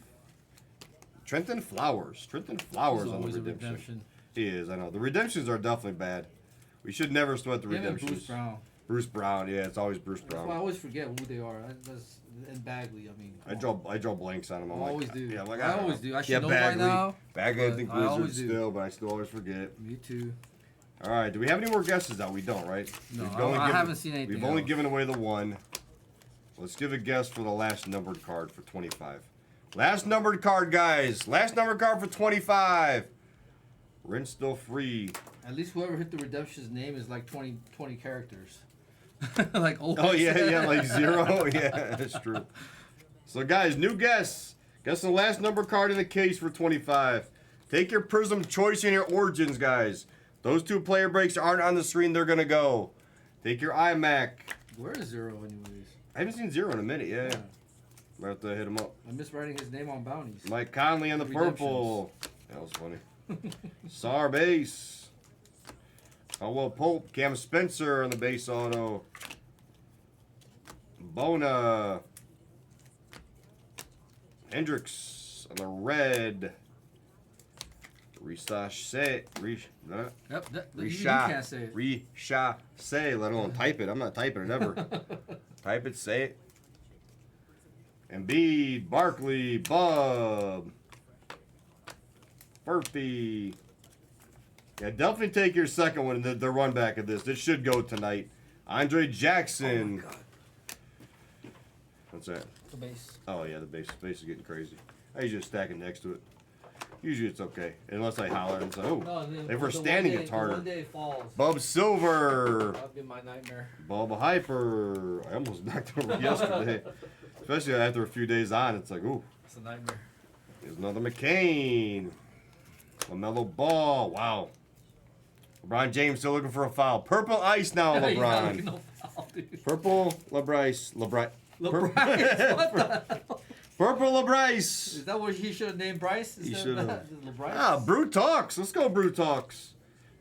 A: Trenton Flowers. Trenton Flowers
D: He's
A: on the
D: always a
A: redemption. He is, I know. The redemptions are definitely bad. We should never sweat the
D: Him and
A: redemptions.
D: Bruce Brown.
A: Bruce Brown, yeah, it's always Bruce
D: That's why I
A: Brown.
D: always forget who they are. That's and Bagley. I mean,
A: I draw blanks on him. I'm
D: I
A: like,
D: always do.
A: Yeah, I'm like,
D: I
A: don't
D: always
A: know.
D: do. I should
A: Yeah,
D: know by now.
A: Bagley, I
D: but
A: think
D: I always
A: Wizards
D: do.
A: still, but I still always forget.
D: Me too.
A: All right, do we have any more guesses out? We don't, right?
D: No,
A: We've
D: I haven't seen anything.
A: We've only
D: else.
A: given away the one. Let's give a guess for the last numbered card for 25. Last numbered card, guys. Last numbered card for 25. Rent's still free.
D: At least whoever hit the redemption's name is like 20 characters. Like
A: Oh, yeah, like 0. Yeah, that's true. So, guys, new guess. Guess the last numbered card in the case for 25. Take your Prizm choice and your Origins, guys. Those 2 player breaks aren't on the screen. They're going to go. Take your iMac.
D: Where is 0 anyways?
A: I haven't seen 0 in a minute. Yeah. Might have to hit him up.
D: I'm miswriting his name on bounties.
A: Mike Conley on the purple. That was funny. Sar base. Caldwell Pope. Cam Spencer on the base auto. Bona. Hendricks on the red.
D: Yep, you
A: Risha.
D: can't say it.
A: Risha. Say. Let alone type it. I'm not typing it ever. Type it. Say it. Embiid, Barkley, Bub, Murphy. Yeah, definitely take your second one, the run back of this. This should go tonight. Andre Jackson.
D: Oh my God.
A: What's that?
D: The base.
A: Oh, yeah, the base is getting crazy. I usually just stack it next to it. Usually it's okay. Unless I holler and say, oh, if we're standing, it's harder.
D: One day it falls.
A: Bub Silver.
D: That'll be my nightmare.
A: Bubba Hyper. I almost knocked over yesterday. Especially after a few days on, it's like, ooh.
D: It's a nightmare.
A: There's another McCain. LaMelo Ball. Wow. LeBron James still looking for a foul. Purple ice now,
D: He's not
A: LeBron.
D: looking no foul, dude.
A: Purple LeBryce.
D: LeBryce, what the hell?
A: Purple LeBryce.
D: Is that what he should have named Bryce?
A: He
D: instead of
A: should
D: that?
A: have.
D: LeBryce?
A: Ah, Brew Talks. Let's go, Brew Talks.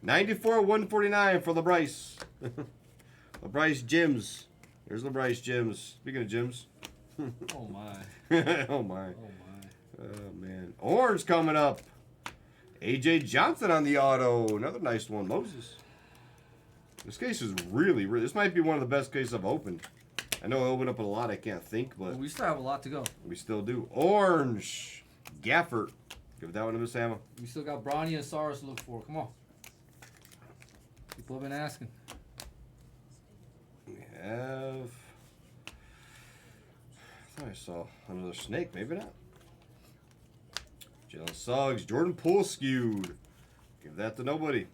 A: 94-149 for LeBryce. LeBryce Gyms. Here's LeBryce Gyms. Speaking of gyms.
D: Oh my.
A: Oh my.
D: Oh my.
A: Oh man. Orange coming up. AJ Johnson on the auto. Another nice one. Moses. This case is really. This might be one of the best cases I've opened. I know I opened up a lot I can't think, but
D: We still have a lot to go.
A: we still do. Orange. Gafford. Give that one to Miss Hammer.
D: We still got Bronny and Saras to look for. Come on. People have been asking.
A: We have. I thought I saw another snake. Maybe not. Jalen Suggs. Jordan Poole skewed. Give that to nobody.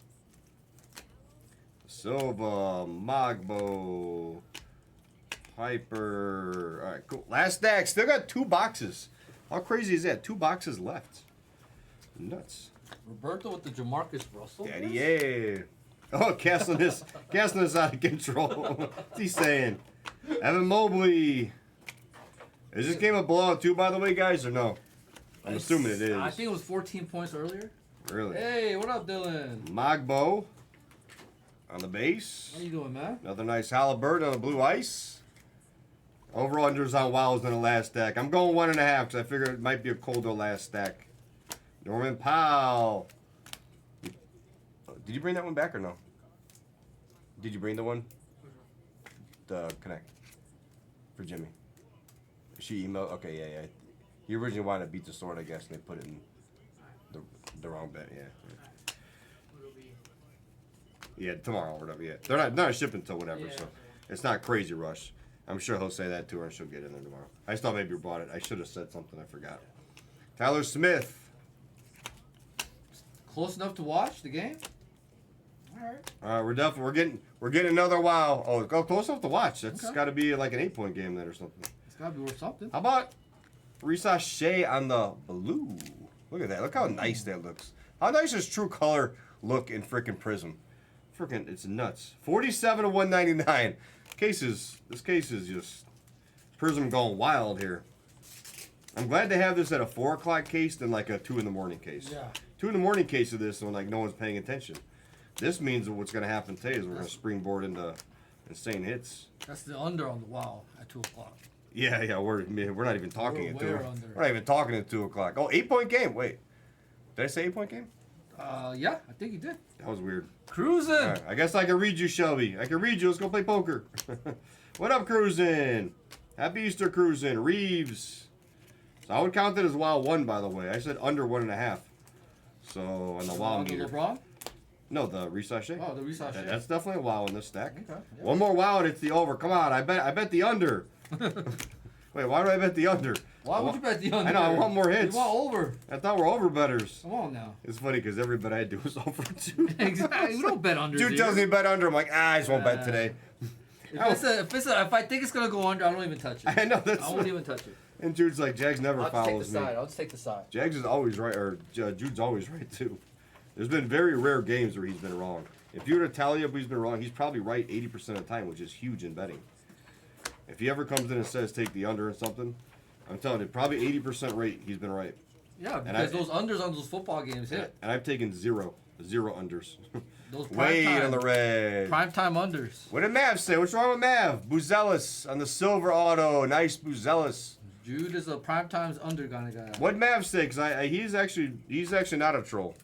A: Silva. Magbo. Piper. All right, cool. Last stack. Still got 2 boxes. How crazy is that? 2 boxes left. Nuts.
D: Roberto with the Jamarcus Russell.
A: Daddy, yeah. Oh, castling this out of control. What's he saying? Evan Mobley. Is this game a blowout too, by the way, guys, or no? I'm assuming it is.
D: I think it was 14 points earlier.
A: Really?
D: Hey, what up, Dylan?
A: Magbo on the base.
D: How you doing, man?
A: Another nice Halliburton on the blue ice. Over-unders on Wows in the last stack. I'm going 1.5 because I figure it might be a colder last stack. Norman Powell. Did you bring that one back or no? Did you bring the one? The Connect. For Jimmy. She emailed. Okay, yeah. He originally wanted to beat the sword, I guess, and they put it in the wrong bet, yeah. Yeah, tomorrow or whatever, yeah. They're not shipping until whatever, so it's not crazy rush. I'm sure he'll say that to her and she'll get in there tomorrow. I just thought maybe you bought it. I should have said something, I forgot. Tyler Smith.
D: Close enough to watch the game? All right.
A: We're getting another wow. Oh, go close enough to watch. That's
D: Okay.
A: got to be like an 8-point game then or something.
D: It's got to be worth something.
A: How about Risa Shea on the blue? Look at that. Look how nice that looks. How nice does True Color look in freaking Prizm? Freaking, it's nuts. 47 to 199. This case is just Prizm going wild here. I'm glad to have this at a 4 o'clock case than like a 2 in the morning case.
D: Yeah.
A: 2 in the morning case of this when like no one's paying attention. This means what's going to happen today is we're going to springboard into insane hits.
D: That's the under on the wow at 2 o'clock.
A: Yeah, we're not even talking
D: We're
A: at
D: way
A: 2.
D: under.
A: We're not even talking at 2 o'clock. Oh, 8-point game. Wait, did I say 8-point game?
D: Yeah, I think you did.
A: That was weird.
D: Cruising.
A: All right, I guess I can read you, Shelby. I can read you. Let's go play poker. What up, Cruising? Happy Easter, Cruising. Reeves. So I would count it as WoW 1, by the way. I said under 1.5. So on the WoW
D: The
A: meter.
D: LeBron?
A: No, the Resache.
D: Oh, the Resache.
A: That's definitely a WoW in this stack.
D: Okay. Yeah.
A: One more WoW and it's the over. Come on, I bet the under. Wait, why do I bet the under?
D: Why would you bet the under?
A: I know, I want more hits.
D: You want over.
A: I thought we're over betters.
D: Come on now.
A: It's funny because every bet I do is over too.
D: Exactly. We don't bet under.
A: Dude tells me bet under. I'm like, I just won't bet today.
D: If I think it's gonna go under, I don't even touch it.
A: I know that's.
D: I won't even touch it.
A: And Jude's like, Jags never follows me.
B: I'll just take the side.
A: Jags is always right, or Jude's always right too. There's been very rare games where he's been wrong. If you were to tally up who's been wrong, he's probably right 80% of the time, which is huge in betting. If he ever comes in and says take the under or something, I'm telling you, probably 80% rate he's been right.
D: Yeah, because those unders on those football games hit.
A: And I've taken zero unders.
D: Those
A: Wait
D: prime
A: on the red.
D: primetime unders.
A: What did Mav say? What's wrong with Mav? Buzelis on the silver auto. Nice Buzelis.
D: Jude is a primetime's under kind of guy.
A: What Mav say? Because he's actually not a troll.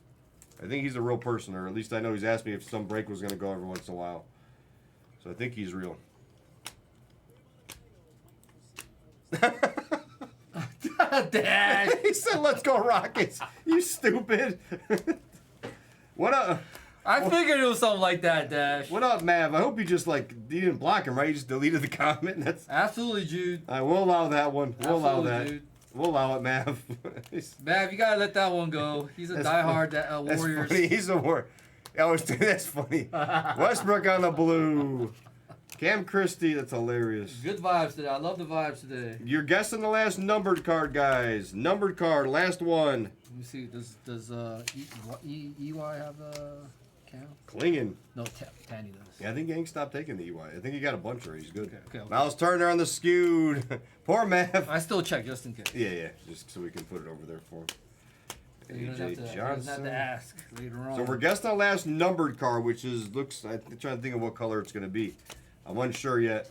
A: I think he's a real person, or at least I know he's asked me if some break was going to go every once in a while. So I think he's real.
D: Dad.
A: He said, "Let's go Rockets." You stupid. What up?
D: I figured it was something like that, Dash.
A: What up, Mav? I hope you just you didn't block him, right? You just deleted the comment. That's.
D: Absolutely, Jude.
A: All right, we'll allow that one. We'll allow
D: Absolutely,
A: that.
D: Dude.
A: We'll allow it, Mav.
D: Mav, you gotta let that one go. He's a diehard
A: That's
D: Warriors.
A: funny. He's a war. That's funny. Westbrook on the blue. Cam Christie, that's hilarious.
D: Good vibes today. I love the vibes today.
A: You're guessing the last numbered card, guys. Numbered card, last one.
D: Let me see. Does EY have a cam?
A: Klingen.
D: No, Tanny does.
A: Yeah, I think Yang stopped taking the EY. I think he got a bunch already. He's good.
D: Okay.
A: Miles Turner on the skewed. Poor Mav.
D: I still check just in case.
A: Yeah, just so we can put it over there for him.
D: You don't have to ask later on.
A: So we're guessing the last numbered card, which I'm trying to think of what color it's going to be. I'm unsure yet.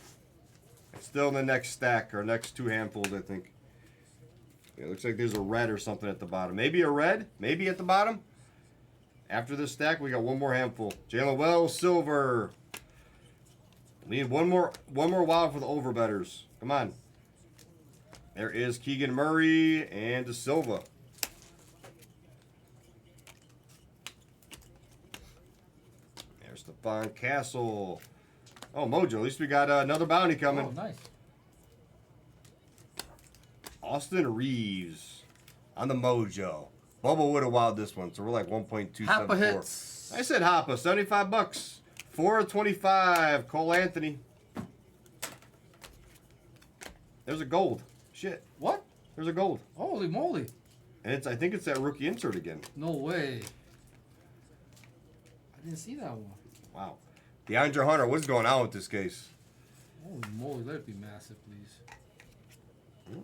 A: It's still in the next stack, or next 2 handfuls, I think. Yeah, it looks like there's a red or something at the bottom. Maybe a red, maybe at the bottom. After this stack, we got one more handful. Jalen Wells, silver. We need one more wild for the overbetters. Come on. There is Keegan Murray and De Silva. There's Stephon Castle. Oh, Mojo. At least we got another bounty coming.
D: Oh, nice.
A: Austin Reeves on the Mojo. Bubba would have wowed this one, so we're like 1.274.
D: Hoppa hits.
A: I said Hoppa, $75. 4 of 25. Cole Anthony. There's a gold. Shit.
D: What?
A: There's a gold.
D: Holy moly.
A: And I think it's that rookie insert again.
D: No way. I didn't see that one.
A: Wow. DeAndre Hunter, what's going on with this case?
D: Holy moly, let it be massive, please.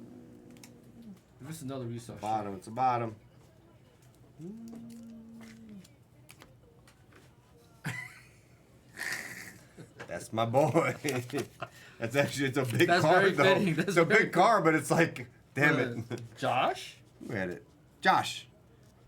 D: This is another resource.
A: Bottom, it's a bottom. That's my boy. That's actually, it's a big
D: That's
A: card
D: very
A: though.
D: fitting. That's
A: It's a
D: very
A: big card, but it's like, damn it.
D: Josh?
A: Who had it? Josh.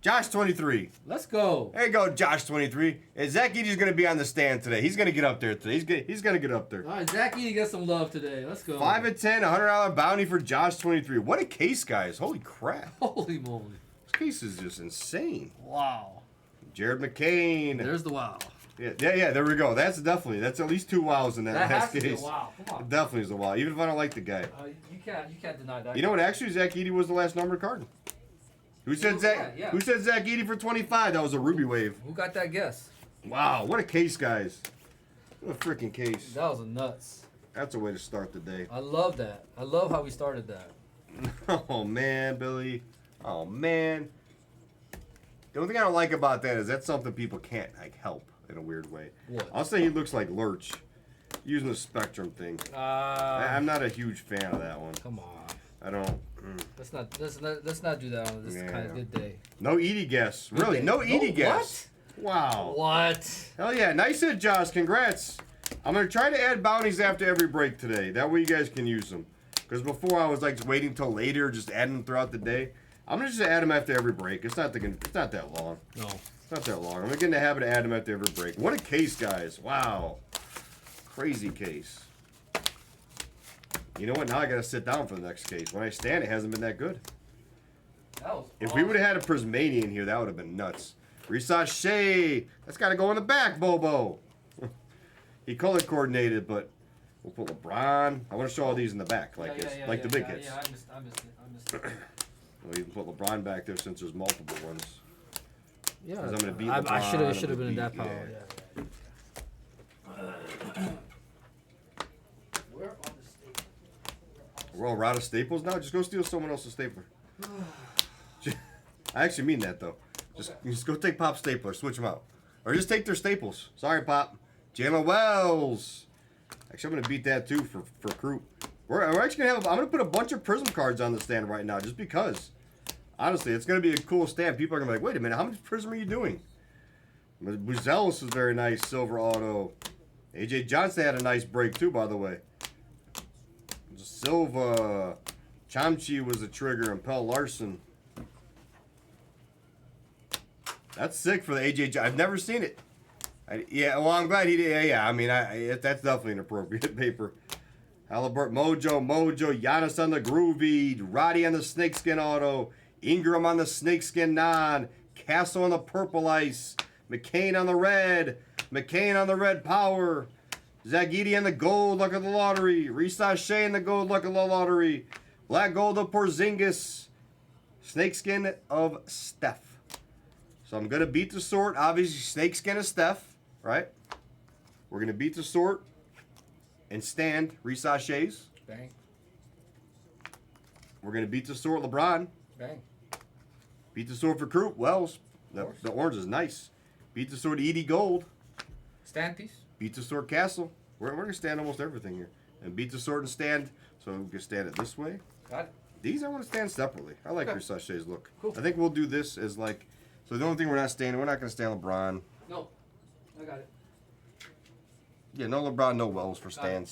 A: Josh 23.
D: Let's go.
A: There you go, Josh 23. And Zach Edey's going to be on the stand today. He's going to get up there today. He's going to get up there.
D: All right, Zach Edey gets some love today. Let's go.
A: 5 of 10, $100 bounty for Josh 23. What a case, guys. Holy crap.
D: Holy moly.
A: This case is just insane.
D: Wow.
A: Jared McCain.
D: There's the wow.
A: Yeah, there we go. That's at least 2 wows in that
D: That has
A: last
D: to be a
A: case.
D: wow. Come on.
A: It definitely is a wow, even if I don't like the guy.
D: You can't deny that.
A: You know what? Actually, Zach Edey was the last numbered card. Who said Zach?
D: Yeah.
A: Who said Zach Edey for 25? That was a Ruby Wave.
B: Who got that guess?
A: Wow, what a case, guys. What a freaking case.
B: That was a nuts.
A: That's a way to start the day.
B: I love that. I love how we started that.
A: Oh man, Billy. Oh man. The only thing I don't like about that is that's something people can't help in a weird way.
B: What?
A: I'll say he looks like Lurch using the Spectrum thing. I'm not a huge fan of that one.
B: Come on.
A: I don't.
B: Let's not do that on this kind of good day.
A: No Edey guess. Really?
B: day.
A: No Edey
B: No,
A: guess. Wow.
B: What?
A: Hell yeah. Nice hit, Josh. Congrats. I'm going to try to add bounties after every break today. That way you guys can use them. Because before I was like just waiting till later, just adding them throughout the day. I'm going to just add them after every break. It's not that long.
B: No.
A: It's not that long. I'm going to get in the habit of adding them after every break. What a case, guys. Wow. Crazy case. You know what? Now I got to sit down for the next case. When I stand, it hasn't been that good.
B: That was
A: If we would have had a Prismania in here, that would have been nuts. Risachet. That's got to go in the back, Bobo. He color coordinated, but we'll put LeBron. I want to show all these in the back, like the big hits.
D: Yeah, I missed it.
A: We'll even put LeBron back there since there's multiple ones.
B: Yeah.
A: 'Cause I'm gonna beat
B: I
A: LeBron,
B: should have been in
A: I'm
B: that
A: gonna
B: power.
A: beat-
B: Yeah. Where are the staples?
A: We're all out of staples now. Just go steal someone else's stapler. I actually mean that though. Just go take Pop's stapler, switch them out, or just take their staples. Sorry, Pop. Jalen Wells. Actually, I'm gonna beat that too for Croup. We're actually gonna have. I'm gonna put a bunch of Prizm cards on the stand right now, just because. Honestly, it's gonna be a cool stand. People are gonna be like, "Wait a minute, how much Prizm are you doing?" Buzelis is very nice, silver auto. AJ Johnson had a nice break too, by the way. Silva, Chomchi was a trigger, and Pell Larson. That's sick for the AJ. I've never seen it. Yeah, well, I'm glad he did. Yeah, I mean, that's definitely an appropriate paper. Halliburton, Mojo, Giannis on the Groovy, Roddy on the Snakeskin Auto, Ingram on the Snakeskin Non, Castle on the Purple Ice, McCain on the Red Power, Zach Edey on the Gold Luck of the Lottery, Risachet on the Gold Luck of the Lottery, Black Gold of Porzingis, Snakeskin of Steph. So I'm going to beat the sort. Obviously, Snakeskin of Steph, right? We're going to beat the sort and stand Risachets.
B: Bang.
A: We're going to beat the sort LeBron.
B: Bang.
A: Beat the sword for Croup. Wells. The orange is nice. Beat the sword Edey Gold.
B: Stand piece.
A: Beat the sword Castle. We're going to stand almost everything here. And beat the sword and stand. So we can stand it this way.
B: Got it.
A: These I want to stand separately. I like
B: Okay.
A: Risachet's look.
B: Cool.
A: I think we'll do this as like. So the only thing we're not going to stand LeBron.
B: No. I got it.
A: Yeah, no LeBron, no Wells for
B: Got it.
A: stands.